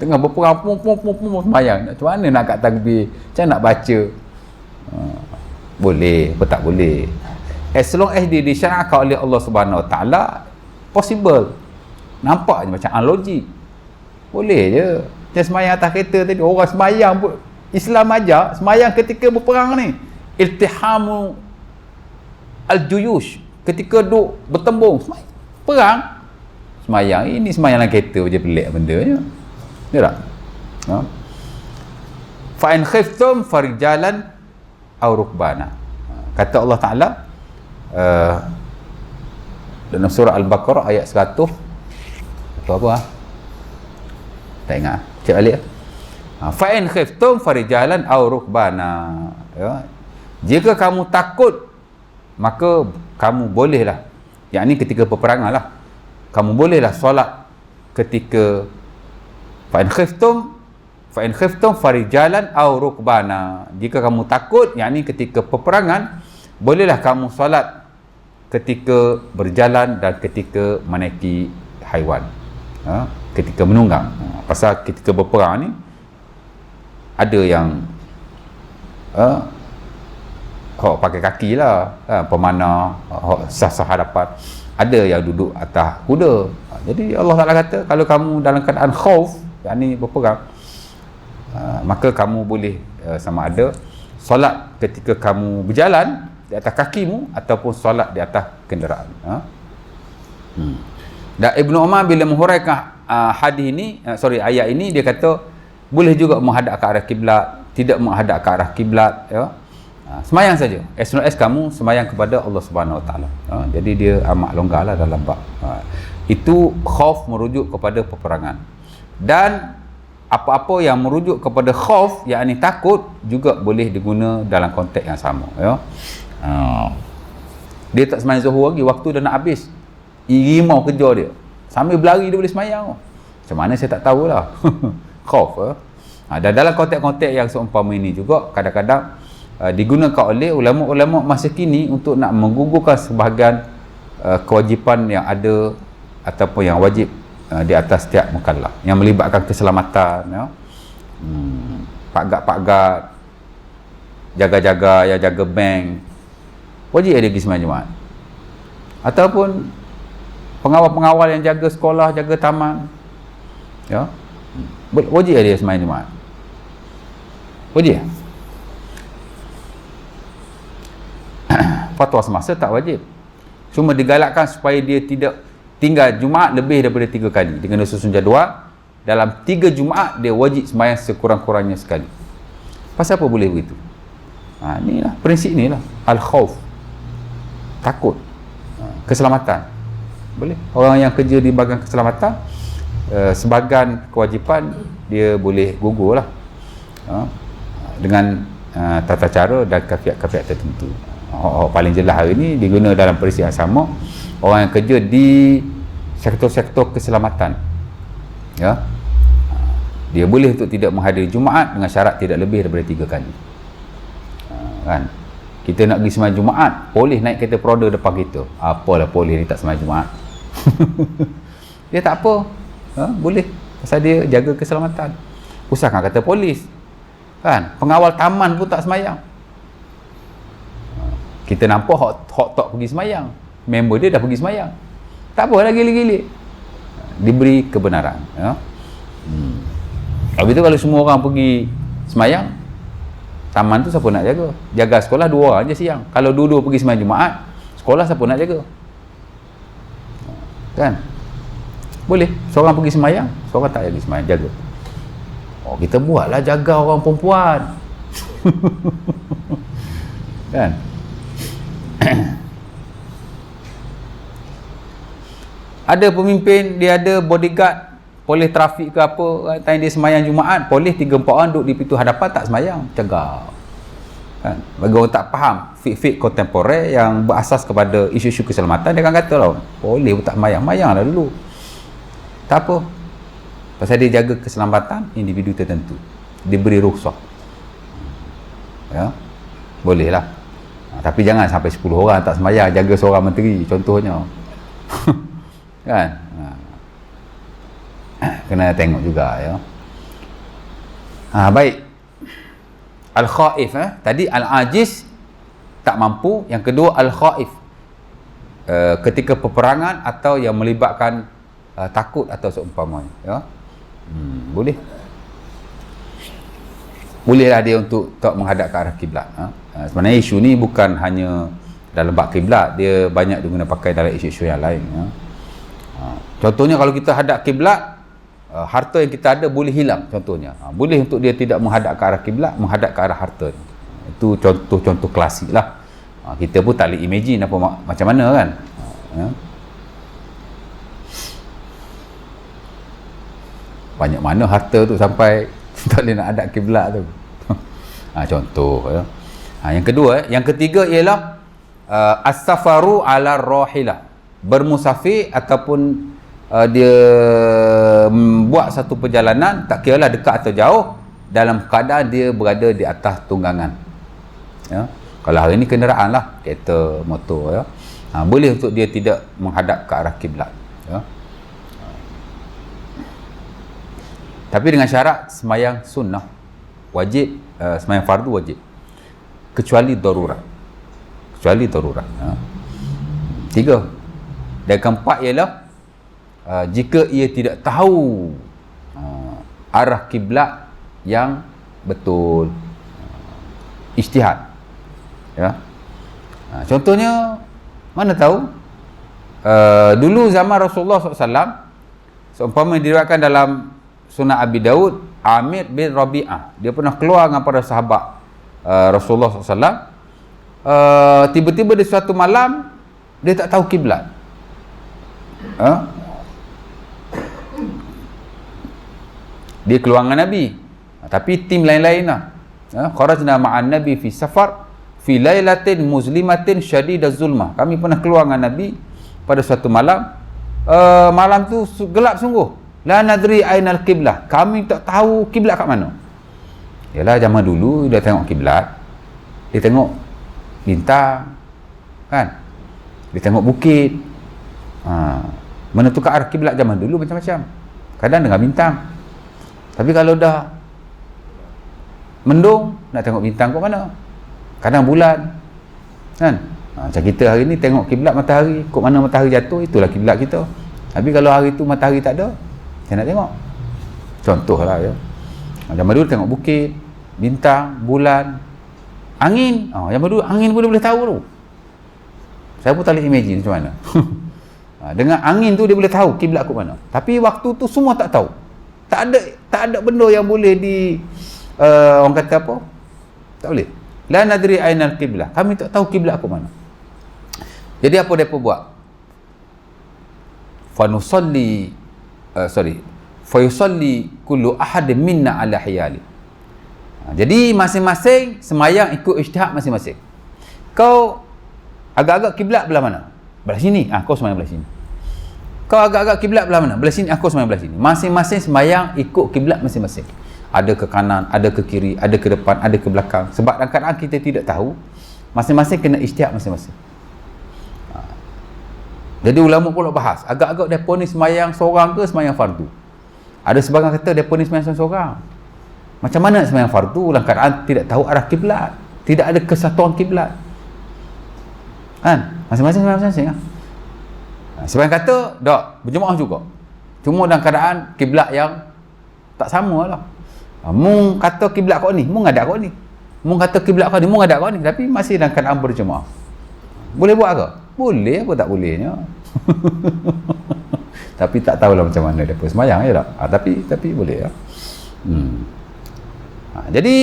Tengah berperang, pum semayang. Macam mana nak kat takbir? Macam nak baca? Boleh, apa tak boleh? As long as dia disyariatkan oleh Allah Subhanahu Wa Taala, possible. Nampak je macam unlogik. Boleh je. Macam semayang atas kereta tadi, orang semayang pun Islam ajar semayang ketika berperang ni. Iltihamu al-juyush, ketika duk bertembung, perang, semayang. Ini semayang dalam kereta je, pelik benda je. Ya tak? Ha? Fa in khiftum farijalan aw rukbana. Kata Allah Taala dalam surah Al-Baqarah ayat 100. Apa? Tak ingat. Cek balik. Fa in khiftum farijalan aw rukbana. Ya. Jika kamu takut, maka kamu bolehlah, yakni ketika peperangan lah, kamu bolehlah solat ketika fa in khiftum farijalan aw rukbana. Jika kamu takut, yakni ketika peperangan, bolehlah kamu solat ketika berjalan dan ketika menaiki haiwan. Ketika menunggang. Pasal ketika berperang ni ada yang hok pakai kaki lah, pemanah, hok sah-sah hadapan. Ada yang duduk atas kuda. Jadi Allah Ta'ala kata, kalau kamu dalam keadaan khauf, yakni berperang, maka kamu boleh sama ada solat ketika kamu berjalan di atas kakimu ataupun solat di atas kenderaan. Dan Ibnu Umar bila menghuraikan hadis ini, ayat ini, dia kata boleh juga menghadap ke arah kiblat, tidak menghadap ke arah kiblat, ya. Semayang saja, as long as kamu semayang kepada Allah Subhanahu Wa Taala. Jadi dia amat longgarlah dalam bab. Itu khauf merujuk kepada peperangan. Dan apa-apa yang merujuk kepada khauf, yakni takut, juga boleh diguna dalam konteks yang sama, ya. Dia tak semayang zuhur lagi, waktu dah nak habis, rimau kejar dia, sambil berlari dia boleh semayang. Macam mana saya tak tahulah. Khauf. Dan dalam konteks-konteks yang seumpama ini juga kadang-kadang digunakan oleh ulama-ulama masa kini untuk nak menggugurkan sebahagian kewajipan yang ada ataupun yang wajib di atas setiap mukallaf yang melibatkan keselamatan, ya. Pak-gad, jaga-jaga yang jaga bank, wajib ada pergi sembahyang Jumaat. Ataupun pengawal-pengawal yang jaga sekolah, jaga taman, ya, wajib ada sembahyang Jumaat. Wajib. Fatwa semasa tak wajib. Cuma digalakkan supaya dia tidak tinggal Jumaat lebih daripada 3 kali. Dengan susun jadual, dalam 3 Jumaat dia wajib sembahyang sekurang-kurangnya sekali. Pasal apa boleh begitu? Inilah prinsip ni lah, al-khauf, takut, keselamatan. Boleh. Orang yang kerja di bahagian keselamatan, sebahagian kewajipan dia boleh gugur lah, dengan tata cara dan kafiat-kafiat tertentu. Paling jelas hari ni diguna dalam prinsip yang sama. Orang yang kerja di sektor-sektor keselamatan, ya, dia boleh untuk tidak menghadiri Jumaat dengan syarat tidak lebih daripada 3 kali. Kan? Kita nak pergi sembahyang Jumaat, polis naik kereta Prada depan kita. Apalah polis ni tak sembahyang Jumaat. Dia tak apa. Boleh. Pasal dia jaga keselamatan. Usahkan kata polis. Kan? Pengawal taman pun tak sembahyang. Kita nampak hot tak pergi sembahyang. Member dia dah pergi sembahyang. Tak apa lagi gili-gili. Diberi kebenaran. Ya? Habis tu kalau semua orang pergi sembahyang, taman tu siapa nak jaga? Jaga sekolah 2 orang je siang. Kalau dua-dua pergi sembahyang Jumaat, sekolah siapa nak jaga? Kan? Boleh. Seorang pergi semayang, seorang tak pergi semayang, jaga. Oh, kita buatlah jaga orang perempuan. Kan? Ada pemimpin, dia ada bodyguard, polis trafik ke apa, time dia semayang Jumaat, polis 3-4 orang duduk di pintu hadapan tak semayang, cegah. Kan? Bagi orang tak faham fik-fik kontemporer yang berasas kepada isu-isu keselamatan, dia akan kata lah, polis pun tak semayang, mayanglah dulu. Tak apa. Pasal dia jaga keselamatan individu tertentu. Dia beri rukhsah. Ya. Boleh lah. Tapi jangan sampai 10 orang tak semayang jaga seorang menteri contohnya. Kan? Kena tengok juga ya. Baik. Al-khaif tadi al-ajiz tak mampu, yang kedua al-khaif ketika peperangan atau yang melibatkan takut atau seumpamanya ya. Bolehlah dia untuk tak menghadap ke arah kiblat. Sebenarnya isu ni bukan hanya dalam bab kiblat, dia banyak digunakan pakai dalam isu-isu yang lain ya. Contohnya kalau kita hadap kiblat, harta yang kita ada boleh hilang contohnya. Boleh untuk dia tidak menghadap ke arah kiblat, menghadap ke arah harta. Itu contoh-contoh klasik lah. Kita pun tak boleh imagine apa macam mana kan. Ya. Banyak mana harta tu sampai tak boleh nak hadap kiblat tu. Contoh ya. Yang kedua, yang ketiga ialah as-safaru ala rahilah, bermusafir ataupun dia buat satu perjalanan, tak kiralah dekat atau jauh, dalam keadaan dia berada di atas tunggangan ya. Kalau hari ni kenderaan lah, kereta, motor ya. Boleh untuk dia tidak menghadap ke arah kiblat ya. Tapi dengan syarat semayang sunnah wajib, semayang fardu wajib, kecuali darurat. Kecuali darurat ya. 3. Dan keempat ialah jika ia tidak tahu arah kiblat yang betul, ijtihad ya. Contohnya mana tahu dulu zaman Rasulullah SAW, seumpama diriwayatkan dalam Sunan Abi Daud, Amir bin Rabi'ah, dia pernah keluar dengan para sahabat Rasulullah SAW. Tiba-tiba di suatu malam dia tak tahu kiblat. Dia keluar dengan Nabi, tapi tim lain-lain lah. Kharajna ma'an Nabi fi safar fi lailatin muzlimatin syadidaz zulmah. Kami pernah keluar dengan Nabi pada suatu malam. Malam tu gelap sungguh. La nadri ainal qiblah. Kami tak tahu kiblat kat mana. Yalah, zaman dulu dia tengok kiblat, dia tengok bintang kan, dia tengok bukit. Menentukan arah kiblat zaman dulu macam-macam. Kadang dengan bintang. Tapi kalau dah mendung, nak tengok bintang kat mana? Kadang bulan. Kan? Macam kita hari ni tengok kiblat matahari, kok mana matahari jatuh, itulah kiblat kita. Tapi kalau hari tu matahari tak ada, saya nak tengok. Contohlah ya. Zaman dulu tengok bukit, bintang, bulan, angin. Zaman dulu angin pun boleh tahu tu. Saya pun tak boleh imagine macam mana. Dengan angin tu dia boleh tahu kiblat kat mana. Tapi waktu tu semua tak tahu. Tak ada benda yang boleh orang kata apa? Tak boleh. La nadri ainal qiblah. Kami tak tahu kiblat kat mana. Jadi apa depa buat? Fayusalli kullu ahad minna ala hiyali. Jadi masing-masing semayang ikut ijtihad masing-masing. Kau agak-agak kiblat belah mana? Belah sini. Kau semayang belah sini. Kau agak-agak kiblat belah mana? Belah sini. Aku semayang belah sini. Masing-masing semayang ikut kiblat masing-masing. Ada ke kanan, ada ke kiri, ada ke depan, ada ke belakang. Sebab dalam keadaan kita tidak tahu, masing-masing kena ijtihad masing-masing. Jadi ulama pula bahas, agak-agak mereka ni semayang seorang ke semayang fardu. Ada sebahagian kata mereka ni semayang seorang. Macam mana semayang fardu dalam keadaan tidak tahu arah kiblat, tidak ada kesatuan kiblat? Kan? Masing-masing semayang masing-masing kan? Sebahagian kata, tak, berjemaah juga. Cuma dalam keadaan kiblat yang tak sama lah. Mung kata kiblat kau ni, mung ngadap kau ni. Mung kata kiblat kau ni, mung ngadap kau ni. Tapi masih dalam keadaan berjemaah. Boleh buat ke? Boleh, apa tak bolehnya? Tapi tak tahulah macam mana dia semayang je tak. Tapi boleh ya. Jadi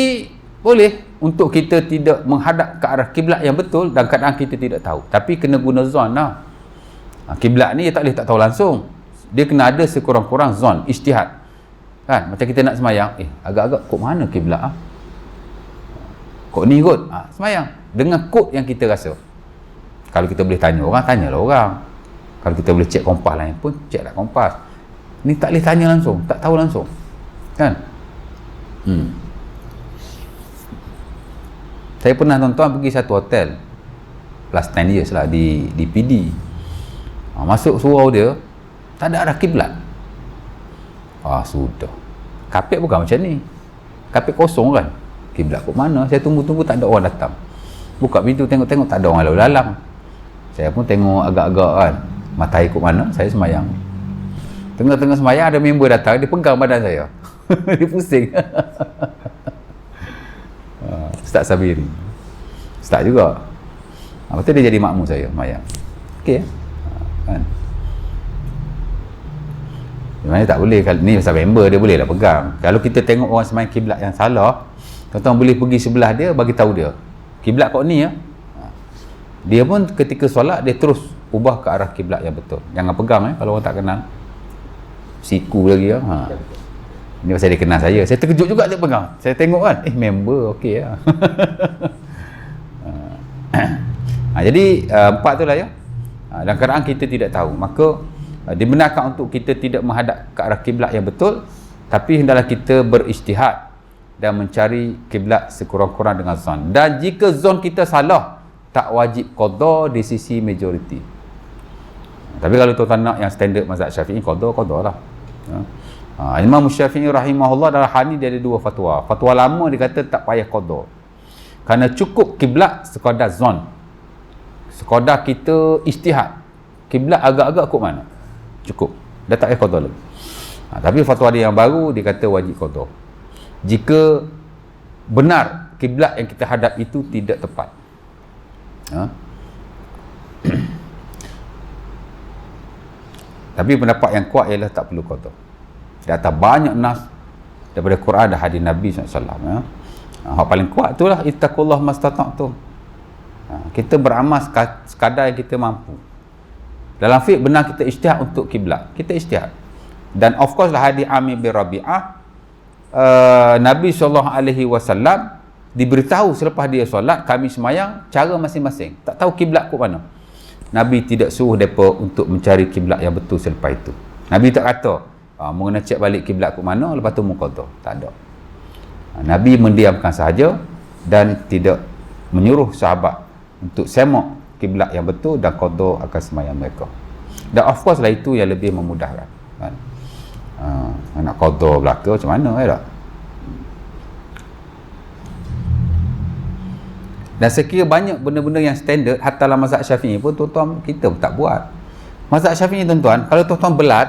boleh untuk kita tidak menghadap ke arah kiblat yang betul dan kadang kita tidak tahu. Tapi kena guna zon lah. Kiblat ni tak boleh tak tahu langsung. Dia kena ada sekurang-kurang zon, ijtihad. Kan? Macam kita nak semayang, agak-agak kod mana kiblat ah? Kod ni kot. Semayang dengan kod yang kita rasa. Kalau kita boleh tanya orang, tanyalah orang. Kalau kita boleh cek kompas lain pun, ceklah kompas. Ni tak boleh tanya langsung, tak tahu langsung. Kan? Saya pernah tuan-tuan pergi satu hotel plus 10 years lah di PD. Masuk surau dia, tak ada arah kiblat. Sudah. Kapet bukan macam ni. Kapet kosong kan. Kiblat kat mana? Saya tunggu-tunggu tak ada orang datang. Buka pintu tengok-tengok tak ada orang lalu lalang. Saya pun tengok agak-agak kan. Matahari kat mana? Saya semayang. Tengah-tengah semayang ada member datang, dia pegang badan saya. Dia pusing. Ustaz Sabiri. Ustaz juga. Betul dia jadi makmum saya semayang. Okey. Kan? Sebenarnya tak boleh. Ni pasal member dia boleh lah pegang. Kalau kita tengok orang semayang kiblat yang salah, tuan-tuan boleh pergi sebelah dia, bagi tahu dia kiblat kau ni ya. Dia pun ketika solat dia terus ubah ke arah kiblat yang betul. Jangan pegang kalau orang tak kenal. Siku lagi ya. Ini pasal dia kenal saya. Saya terkejut juga dia pegang. Saya tengok kan, member okey ya. Jadi empat tu lah ya. Dan kadang kita tidak tahu, maka dibenarkan untuk kita tidak menghadap ke arah kiblat yang betul, tapi hendaklah kita berijtihad dan mencari kiblat sekurang-kurang dengan zon. Dan jika zon kita salah, tak wajib qada di sisi majoriti. Tapi kalau tuan-tuan nak yang standard mazhab Syafi'i, qada lah. Imam Syafi'i rahimahullah dalam hal ni dia ada dua fatwa. Fatwa lama dia kata tak payah qada. Kerana cukup kiblat sekadar zon. Sekadar kita ijtihad. Kiblat agak-agak kok mana? Cukup. Dah tak payah qada lagi. Tapi fatwa dia yang baru dia kata wajib qada. Jika benar kiblat yang kita hadap itu tidak tepat. Tapi pendapat yang kuat ialah tak perlu qada. Di atas banyak nas daripada Quran dan hadis Nabi SAW. Hak paling kuat itulah ittaqullah mastata'tum. Kita beramal sekadar yang kita mampu. Dalam fiqh benar kita ijtihad untuk kiblat. Kita ijtihad. Dan of course lah hadis Amir bin Rabi'ah, Nabi SAW diberitahu selepas dia solat, kami semayang cara masing-masing. Tak tahu kiblat ke mana. Nabi tidak suruh mereka untuk mencari kiblat yang betul selepas itu. Nabi tak kata, mau kena cek balik kiblat ke mana, lepas tu muqaddah. Tak ada. Nabi mendiamkan sahaja dan tidak menyuruh sahabat untuk semak kiblat yang betul dan qada akan semayang mereka. Dan of course lah itu yang lebih memudahkan. Kan? Nak qada belaka macam mana tak? Dan sekiranya banyak benda-benda yang standard hatta dalam mazhab Syafi'i pun tuan-tuan kita pun tak buat. Mazhab Syafi'i tuan-tuan, kalau tuan-tuan belat,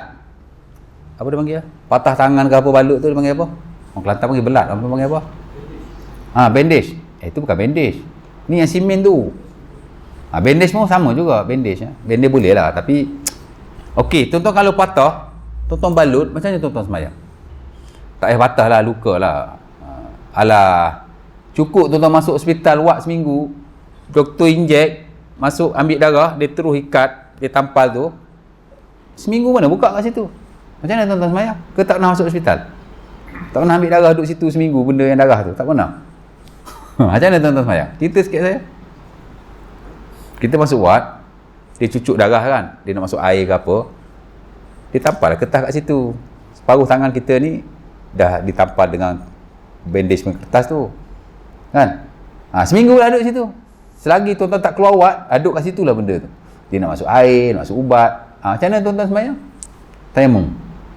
apa dia panggil? Patah tangan ke apa balut tu dia panggil apa? Orang Kelantan panggil belat, orang panggil apa? Bandage. Itu bukan bandage. Ni yang simen tu. Bandage pun sama juga, bandage. Bandage boleh lah, tapi okey, tuan-tuan kalau patah, tuan-tuan balut, macam mana tuan-tuan semayang? Tak payah patah lah, luka lah. Alah, cukup tuan-tuan masuk hospital ward seminggu, doktor injek, masuk ambil darah, dia terus ikat, dia tampal tu. Seminggu mana buka kat situ? Macam mana tuan-tuan semayang? Ke tak pernah masuk hospital? Tak pernah ambil darah duduk situ seminggu, benda yang darah tu? Tak pernah? Macam mana tuan-tuan semayang? Cerita sikit saya. Kita masuk ward, dia cucuk darah kan, dia nak masuk air ke apa, dia tampal kertas kat situ. Separuh tangan kita ni dah ditampal dengan bandage kertas tu kan. Seminggu lah duduk situ. Selagi tuan-tuan tak keluar ward, duduk kat situ lah benda tu. Dia nak masuk air, nak masuk ubat. Macam mana tuan-tuan semayang? Tayamum.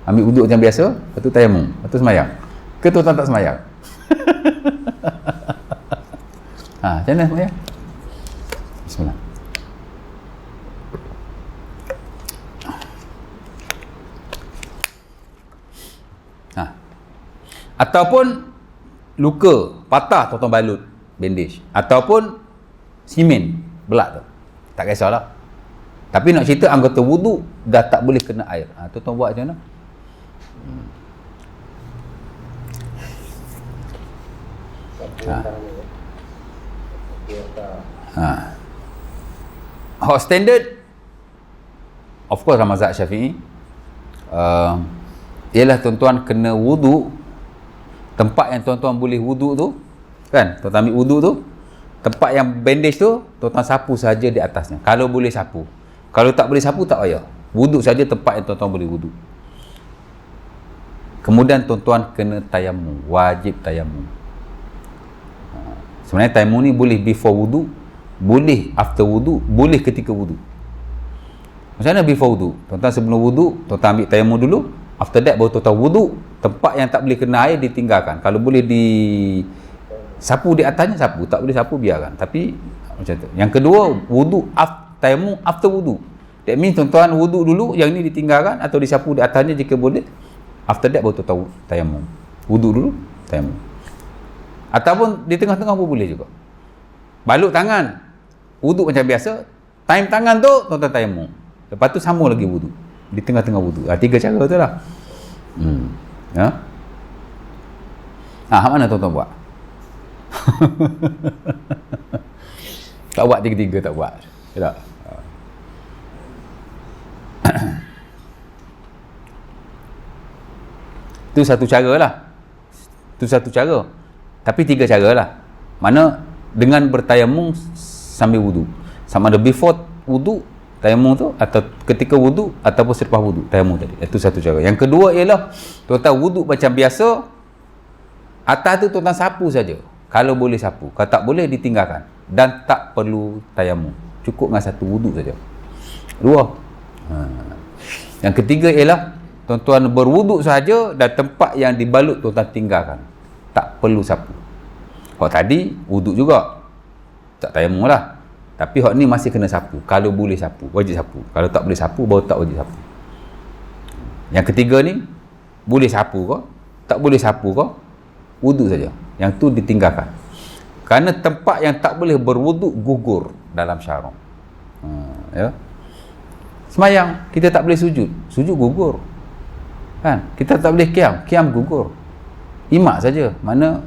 Ambil wuduk macam biasa, lepas tu tayamum, lepas tu semayang. Ke tuan-tuan tak semayang? Macam mana semayang? Bismillah. Ataupun luka, patah tuan-tuan balut, bandage. Ataupun simen, belat tu. Tak kisahlah. Tapi nak cerita anggota wuduk dah tak boleh kena air. Tuan-tuan buat macam mana? Hot standard, of course dalam mazhab Syafi'i, ialah tuan-tuan kena wuduk tempat yang tuan-tuan boleh wuduk tu, kan? Tuan-tuan ambil wuduk tu, tempat yang bandage tu, tuan-tuan sapu saja di atasnya. Kalau boleh sapu. Kalau tak boleh sapu, tak payah. Wuduk saja tempat yang tuan-tuan boleh wuduk. Kemudian tuan-tuan kena tayamum, wajib tayamum. Sebenarnya tayamum ni boleh before wuduk, boleh after wuduk, boleh ketika wuduk. Macam mana before wuduk? Tuan-tuan sebelum wuduk, tuan-tuan ambil tayamum dulu, after that baru tuan-tuan wuduk. Tempat yang tak boleh kena air ditinggalkan. Kalau boleh di sapu di atasnya, sapu. Tak boleh sapu, biarkan. Tapi macam tu. Yang kedua, wuduk tayamum after wuduk. That means tuan-tuan wuduk dulu, yang ni ditinggalkan atau disapu di atasnya jika boleh. After that baru tuan-tuan tayamum. Wuduk dulu, tayamum. Ataupun di tengah-tengah pun boleh juga. Balut tangan, wuduk macam biasa. Time tangan tu, tuan-tuan tayamum. Lepas tu sama lagi wuduk. Di tengah-tengah wuduk. 3 cara tu lah. Ya. Hak mana tuan-tuan buat? Tak buat tiga-tiga, tak buat. Tak. Itu satu cara lah. Itu satu cara. Tapi 3 cara lah. Mana dengan bertayamum sambil wuduk. Sama ada before wuduk, tayamum tu, atau ketika wuduk, ataupun selepas wuduk, tayamum tadi. Itu satu cara. Yang kedua ialah, tuan-tuan wuduk macam biasa, atas tu tuan-tuan sapu saja. Kalau boleh sapu. Kalau tak boleh, ditinggalkan. Dan tak perlu tayamum. Cukup dengan satu wuduk saja. 2. Yang ketiga ialah, tuan-tuan berwuduk saja dan tempat yang dibalut tuan-tuan tinggalkan. Tak perlu sapu. Kalau tadi, wuduk juga. Tak tayamum lah. Tapi hak ni masih kena sapu. Kalau boleh sapu, wajib sapu. Kalau tak boleh sapu, baru tak wajib sapu. Yang ketiga ni, boleh sapu ke? Tak boleh sapu ke? Wuduk saja. Yang tu ditinggalkan. Kerana tempat yang tak boleh berwuduk gugur dalam syarak. Ya. Semayang, kita tak boleh sujud. Sujud gugur. Kan? Kita tak boleh kiam. Kiam gugur. Imak saja. Mana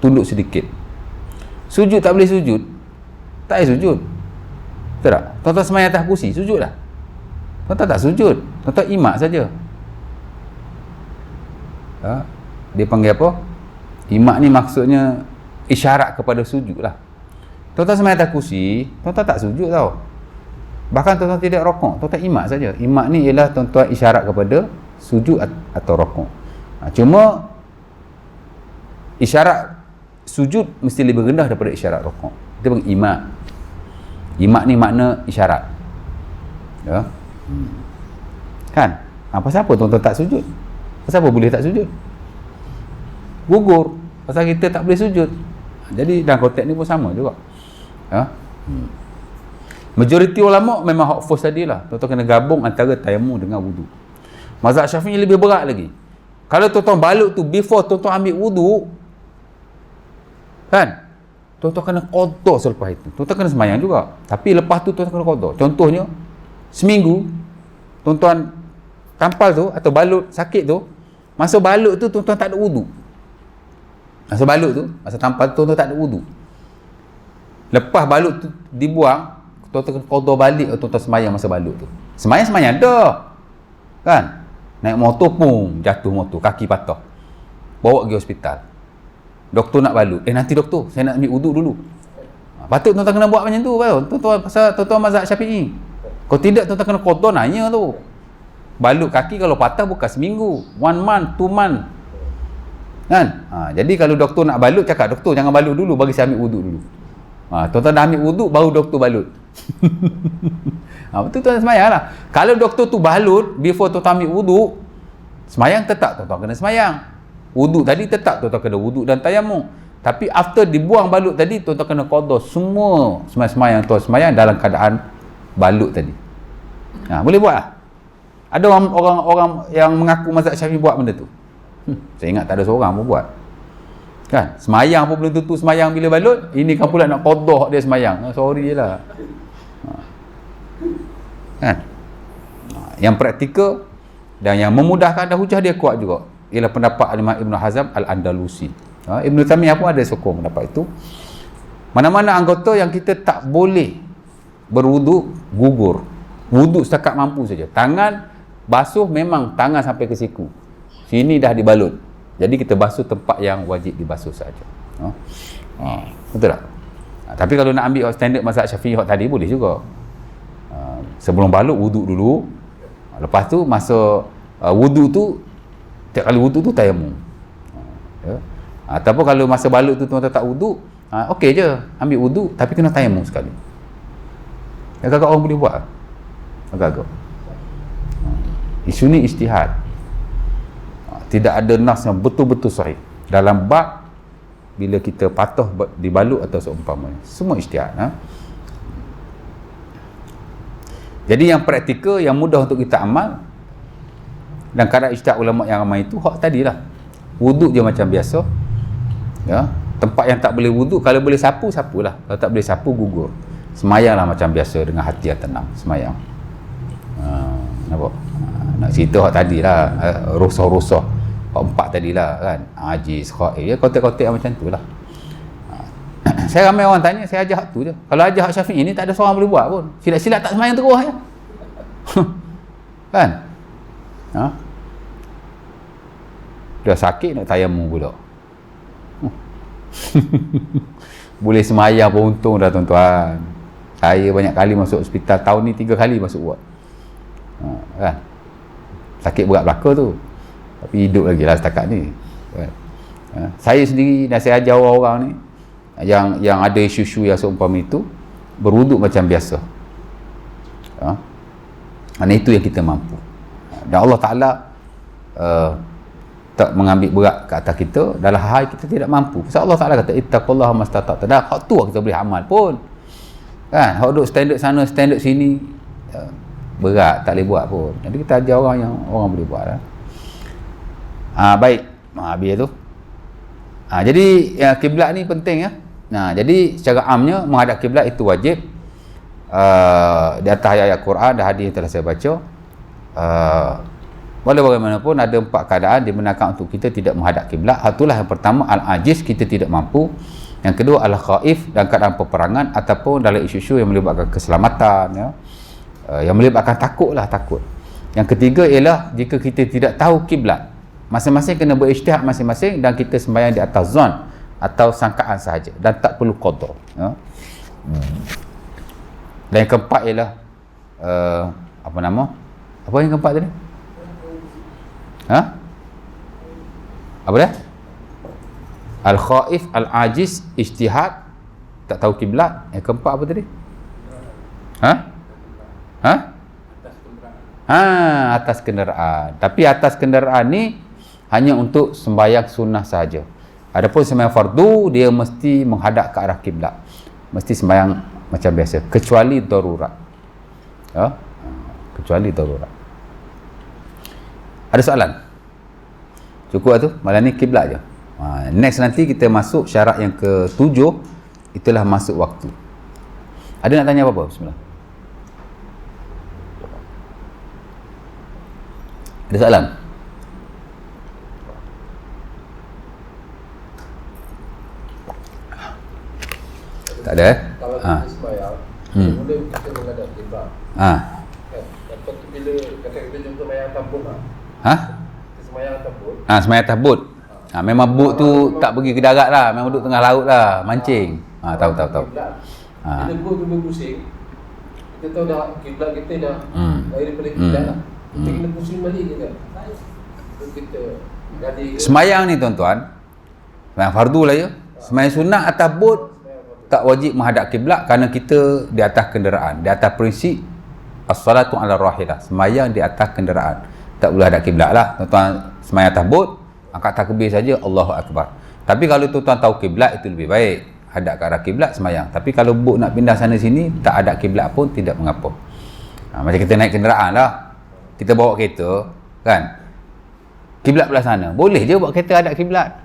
tunduk sedikit. Sujud tak boleh sujud. Tak payah sujud. Betul tak? Tuan-tuan semayang atas kursi, sujudlah. Tuan-tuan tak sujud. Tuan-tuan imak saja. Dia panggil apa? Imak ni maksudnya isyarat kepada sujud lah. Tuan-tuan semayang atas kursi, tuan-tuan tak sujud tau. Bahkan tuan-tuan tidak rokok, tuan-tuan imak saja. Imak ni ialah tuan-tuan isyarat kepada sujud atau rokok. Cuma isyarat sujud mesti lebih rendah daripada isyarat rokok. Dia panggil imak. Imak ni makna isyarat. Ya. Kan? Pasal apa tuan-tuan tak sujud? Pasal apa boleh tak sujud? Gugur. Pasal kita tak boleh sujud. Jadi dalam konteks ni pun sama juga. Ya. Majoriti ulama memang hak first tadi lah. Tuan-tuan kena gabung antara tayamum dengan wuduk. Mazhab Syafi'i lebih berat lagi. Kalau tuan-tuan balut tu before tuan-tuan ambil wuduk, kan? Tuan-tuan kena qada selepas itu. Tuan-tuan kena semayang juga. Tapi lepas tu tuan-tuan kena qada. Contohnya, seminggu, tuan-tuan tampal tu atau balut sakit tu, masa balut tu tuan-tuan tak ada wuduk. Masa balut tu, masa tampal tu tuan-tuan tak ada wuduk. Lepas balut tu dibuang, tuan-tuan kena qada balik tuan-tuan semayang masa balut tu. Semayang dah. Kan? Naik motor pun jatuh motor, kaki patah. Bawa pergi hospital. Doktor nak balut. Nanti doktor, saya nak ambil wuduk dulu. Patut tuan-tuan kena buat macam tu, tuan-tuan, pasal tuan-tuan mazhab Syafi'i. Kalau tidak, tuan-tuan kena qada nanya tu. Balut kaki kalau patah bukan seminggu, 1 month, 2 month. Kan? Jadi kalau doktor nak balut, cakap, doktor jangan balut dulu, bagi saya ambil wuduk dulu. Tuan-tuan dah ambil wuduk, baru doktor balut. Betul tuan semayang lah. Kalau doktor tu balut, before tuan ambil wuduk, semayang tetap tuan-tuan kena semayang. Wuduk tadi tetap tuan-tuan kena wuduk dan tayamum. Tapi after dibuang balut tadi, tuan-tuan kena qada semua semayang tuan semayang dalam keadaan balut tadi. Boleh buat lah. Ada orang yang mengaku mazhab Syafi'i buat benda tu. Saya ingat tak ada seorang pun buat. Kan? Semayang pun belum tentu semayang bila balut. Ini kan pula nak qada dia semayang. Sorry je lah. Kan? Yang praktikal dan yang memudahkan dan hujah dia kuat juga ialah pendapat Imam Ibn Hazm Al-Andalusi. Ibn Taymiyah pun ada sokong pendapat itu. Mana-mana anggota yang kita tak boleh berwuduk, gugur. Wuduk setakat mampu saja. Tangan basuh memang tangan sampai ke siku. Sini dah dibalut. Jadi kita basuh tempat yang wajib dibasuh saja. Betul tak? Tapi kalau nak ambil standard mazhab Syafi'i tadi boleh juga. Sebelum balut wuduk dulu. Lepas tu masa wuduk tu, tiap kali wuduk tu tayamum. Ya. Ataupun kalau masa balut tu tuan-tuan tak wuduk, okey je, ambil wuduk tapi kena tayamum sekali. Agak-agak orang boleh buat. Agak-agak. Isu ni ijtihad. Tidak ada nas yang betul-betul sahih. Dalam bab bila kita patuh dibalut atau seumpamanya. Semua ijtihad. Jadi yang praktikal, yang mudah untuk kita amal, dan kadar ijtihad ulama yang ramai itu hak tadilah. Wuduk je macam biasa. Ya, tempat yang tak boleh wuduk, kalau boleh sapu, sapulah. Kalau tak boleh sapu, gugur. Semayanglah macam biasa dengan hati yang tenang. Semayang. Nampak? Nak cerita hak tadilah, rosah-rosah. Hak 4 tadilah kan. Ajiz, khaif, ya kotak-kotak macam tu lah. Saya ramai orang tanya, saya ajar hak tu je. Kalau ajar hak Syafi'i ni tak ada seorang boleh buat pun. Silat-silat tak semayang terus je. Kan? Dah sakit nak tayamum pula. Boleh semayang pun untung dah tuan-tuan. Saya banyak kali masuk hospital. Tahun ni 3 kali masuk ward. Kan? Sakit berat belaka tu. Tapi hidup lagi lah setakat ni. Kan? Saya sendiri dan saya ajar orang-orang ni yang ada isu-isu yang seumpama itu, berwuduk macam biasa. Kerana itu yang kita mampu. Dan Allah Ta'ala tak mengambil berat ke atas kita dalam hal kita tidak mampu. Sebab Allah Ta'ala kata ittaqullaha mastata'tum. Dah hak tu kita boleh amal pun. Kan? Hak duduk standard sana, standard sini, berat, tak boleh buat pun. Jadi kita ajar orang yang orang boleh buat lah. Baik. Habis tu. Jadi kiblat ni penting ya. Jadi secara amnya menghadap kiblat itu wajib. Di atas ayat Quran dan hadis yang telah saya baca, walau bagaimanapun ada 4 keadaan dibenarkan untuk kita tidak menghadap kiblat. Itulah yang pertama, al-ajiz, kita tidak mampu. Yang kedua, al-khaif, dalam keadaan peperangan ataupun dalam isu-isu yang melibatkan keselamatan ya. Yang melibatkan takut. Yang ketiga ialah jika kita tidak tahu kiblat. Masing-masing kena berijtihad masing-masing dan kita sembahyang di atas zon atau sangkaan sahaja dan tak perlu qada ya. Dan yang keempat ialah apa yang keempat tadi? Apa dia? Al-khaif, al-ajiz, ijtihad, tak tahu kiblat. Yang keempat apa tadi? Atas kenderaan. Tapi atas kenderaan ni hanya untuk sembahyang sunnah sahaja. Adapun sembahyang fardu, dia mesti menghadap ke arah kiblat. Mesti sembahyang macam biasa, kecuali darurat. Kecuali darurat. Ada soalan? Cukup tu? Malam ni kiblat je. Next nanti kita masuk syarat yang ke-7, itulah masuk waktu. Ada nak tanya apa-apa? Bismillah. Ada soalan? Tak ada Kalau kita sembahyang, mula kita menghadap kiblat. Lepas tu bila kata kita contoh sembahyang tabut lah. Kita sembahyang tabut. Sembahyang tabut. Memang bot tu tak pergi ke darat lah, memang duduk tengah laut lah, mancing. Tahu. Bila bot tu berpusing, kita tahu dah kiblat kita dah lari daripada kiblat lah. Kita kena pusing balik kita. Kita jadi Sembahyang ni tuan-tuan, sembahyang fardu lah ya. Sembahyang sunat atas bot tak wajib menghadap kiblat kerana kita di atas kenderaan. Di atas prinsip as-salatu ala rahilah, sembahyang di atas kenderaan. Tak boleh hadap kiblat lah. Tuan-tuan sembahyang atas bot, angkat takbir saja, Allahu Akbar. Tapi kalau tuan-tuan tahu kiblat, itu lebih baik. Hadap ke arah kiblat, sembahyang. Tapi kalau bot nak pindah sana sini, tak hadap kiblat pun tidak mengapa. Macam kita naik kenderaan lah. Kita bawa kereta, kan? Kiblat belah sana. Boleh je bawa kereta hadap kiblat.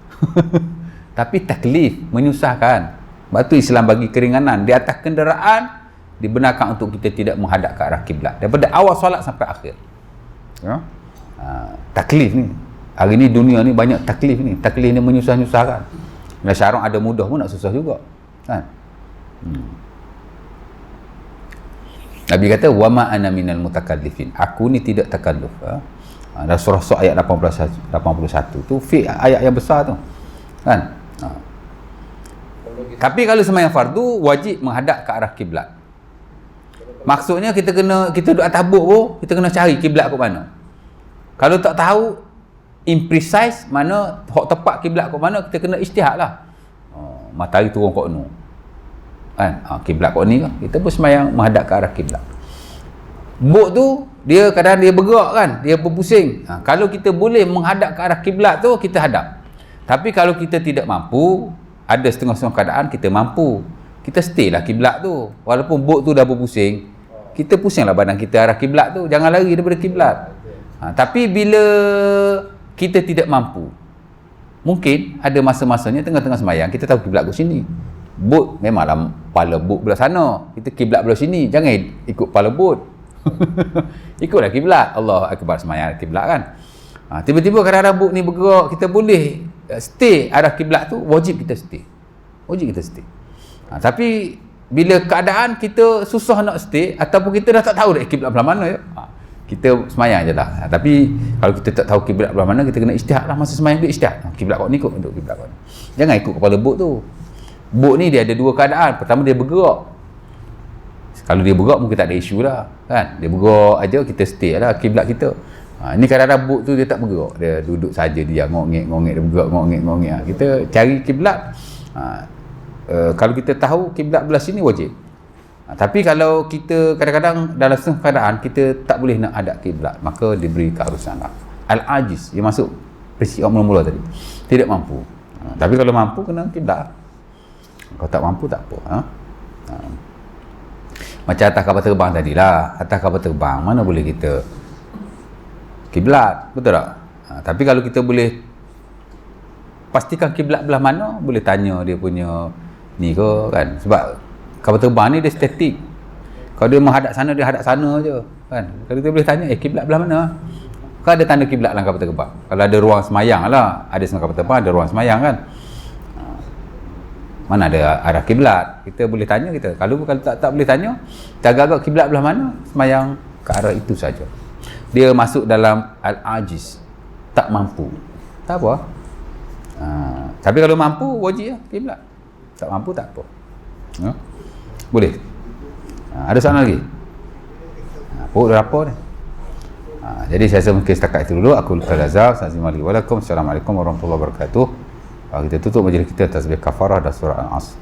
Tapi taklif, menyusahkan. Sebab tu Islam bagi keringanan. Di atas kenderaan, dibenarkan untuk kita tidak menghadap ke arah kiblat daripada awal solat sampai akhir. Ya? Taklif ni. Hari ni dunia ni banyak taklif ni. Taklif ni menyusah-nyusahkan. Dan syarak ada mudah pun nak susah juga. Kan? Nabi kata wama ana minal mutakallifin. Aku ni tidak takalluf. Dalam surah As ayat 81 tu ayat yang besar tu. Kan? Tapi kalau sembahyang fardu wajib menghadap ke arah kiblat. Maksudnya kita duduk atas buk pun kita kena cari kiblat kat mana. Kalau tak tahu imprecise mana hak tepat kiblat kat mana, kita kena ijtihad lah. Matahari turun kat ni. Kan? Kiblat kat ni kan. Kita pun sembahyang menghadap ke arah kiblat. Buk tu dia kadang dia bergerak kan, dia berpusing. Kalau kita boleh menghadap ke arah kiblat tu kita hadap. Tapi kalau kita tidak mampu, ada setengah-setengah keadaan kita mampu, kita stay lah kiblat tu. Walaupun buk tu dah berpusing, kita pusinglah badan kita arah kiblat tu, jangan lari daripada kiblat. Tapi bila kita tidak mampu, mungkin ada masa-masanya tengah-tengah sembahyang kita tahu kiblat kat sini. Buk memanglah kepala buk belah sana, kita kiblat belah sini, jangan ikut kepala buk. Ikutlah kiblat. Allah akbar sembahyang kiblat kan. Tiba-tiba kadang-kadang buk ni bergerak, kita boleh stay arah kiblat tu, wajib kita stay. Tapi bila keadaan kita susah nak stay ataupun kita dah tak tahu dah kiblat belah mana ya, kita sembahyang je lah. Tapi kalau kita tak tahu kiblat belah mana, kita kena ijtihad lah. Masa sembahyang tu ijtihad, kiblat kat ni ikut kiblat kat ni. Jangan ikut kepala buk tu. Buk ni dia ada dua keadaan. Pertama dia bergerak. Kalau dia bergerak mungkin tak ada isu lah kan. Dia bergerak aja, kita stay lah kiblat kita. Ini kadang-kadang buk tu dia tak bergerak, dia duduk saja, dia ngongek dia bergerak ngongek. Kita cari kiblat. Kalau kita tahu kiblat belah sini wajib. Tapi kalau kita kadang-kadang dalam setengah keadaan kita tak boleh nak hadap kiblat, maka diberi keharusan lah. Al-ajiz, dia masuk prinsip mula-mula tadi, tidak mampu. Tapi kalau mampu kena kiblat. Kalau tak mampu tak apa. Macam atas kapal terbang tadilah, atas kapal terbang mana boleh kita kiblat, betul tak? Tapi kalau kita boleh pastikan kiblat belah mana, boleh tanya dia punya ni ke kan, sebab kapal terbang ni dia statik. Kalau dia menghadap sana, dia hadap sana je kan. Kalau kita boleh tanya kiblat belah mana, kan ada tanda kiblat dalam kapal terbang. Kalau ada ruang semayang lah, ada setengah kapal terbang ada ruang semayang kan, mana ada arah kiblat, kita boleh tanya kita. Kalau tak boleh tanya, kita agak-agak kiblat belah mana, semayang ke arah itu saja. Dia masuk dalam al-ajiz, tak mampu, tak apa. Tapi kalau mampu wajib lah kiblat, tak mampu tak apa. Boleh. Ada soalan lagi? Pukul berapa ni? Jadi saya rasa mungkin setakat itu dulu. Aku Al-Azhar. Assalamualaikum warahmatullahi wabarakatuh. Kita tutup majlis kita tasbih kafarah dan surah Al-Asr.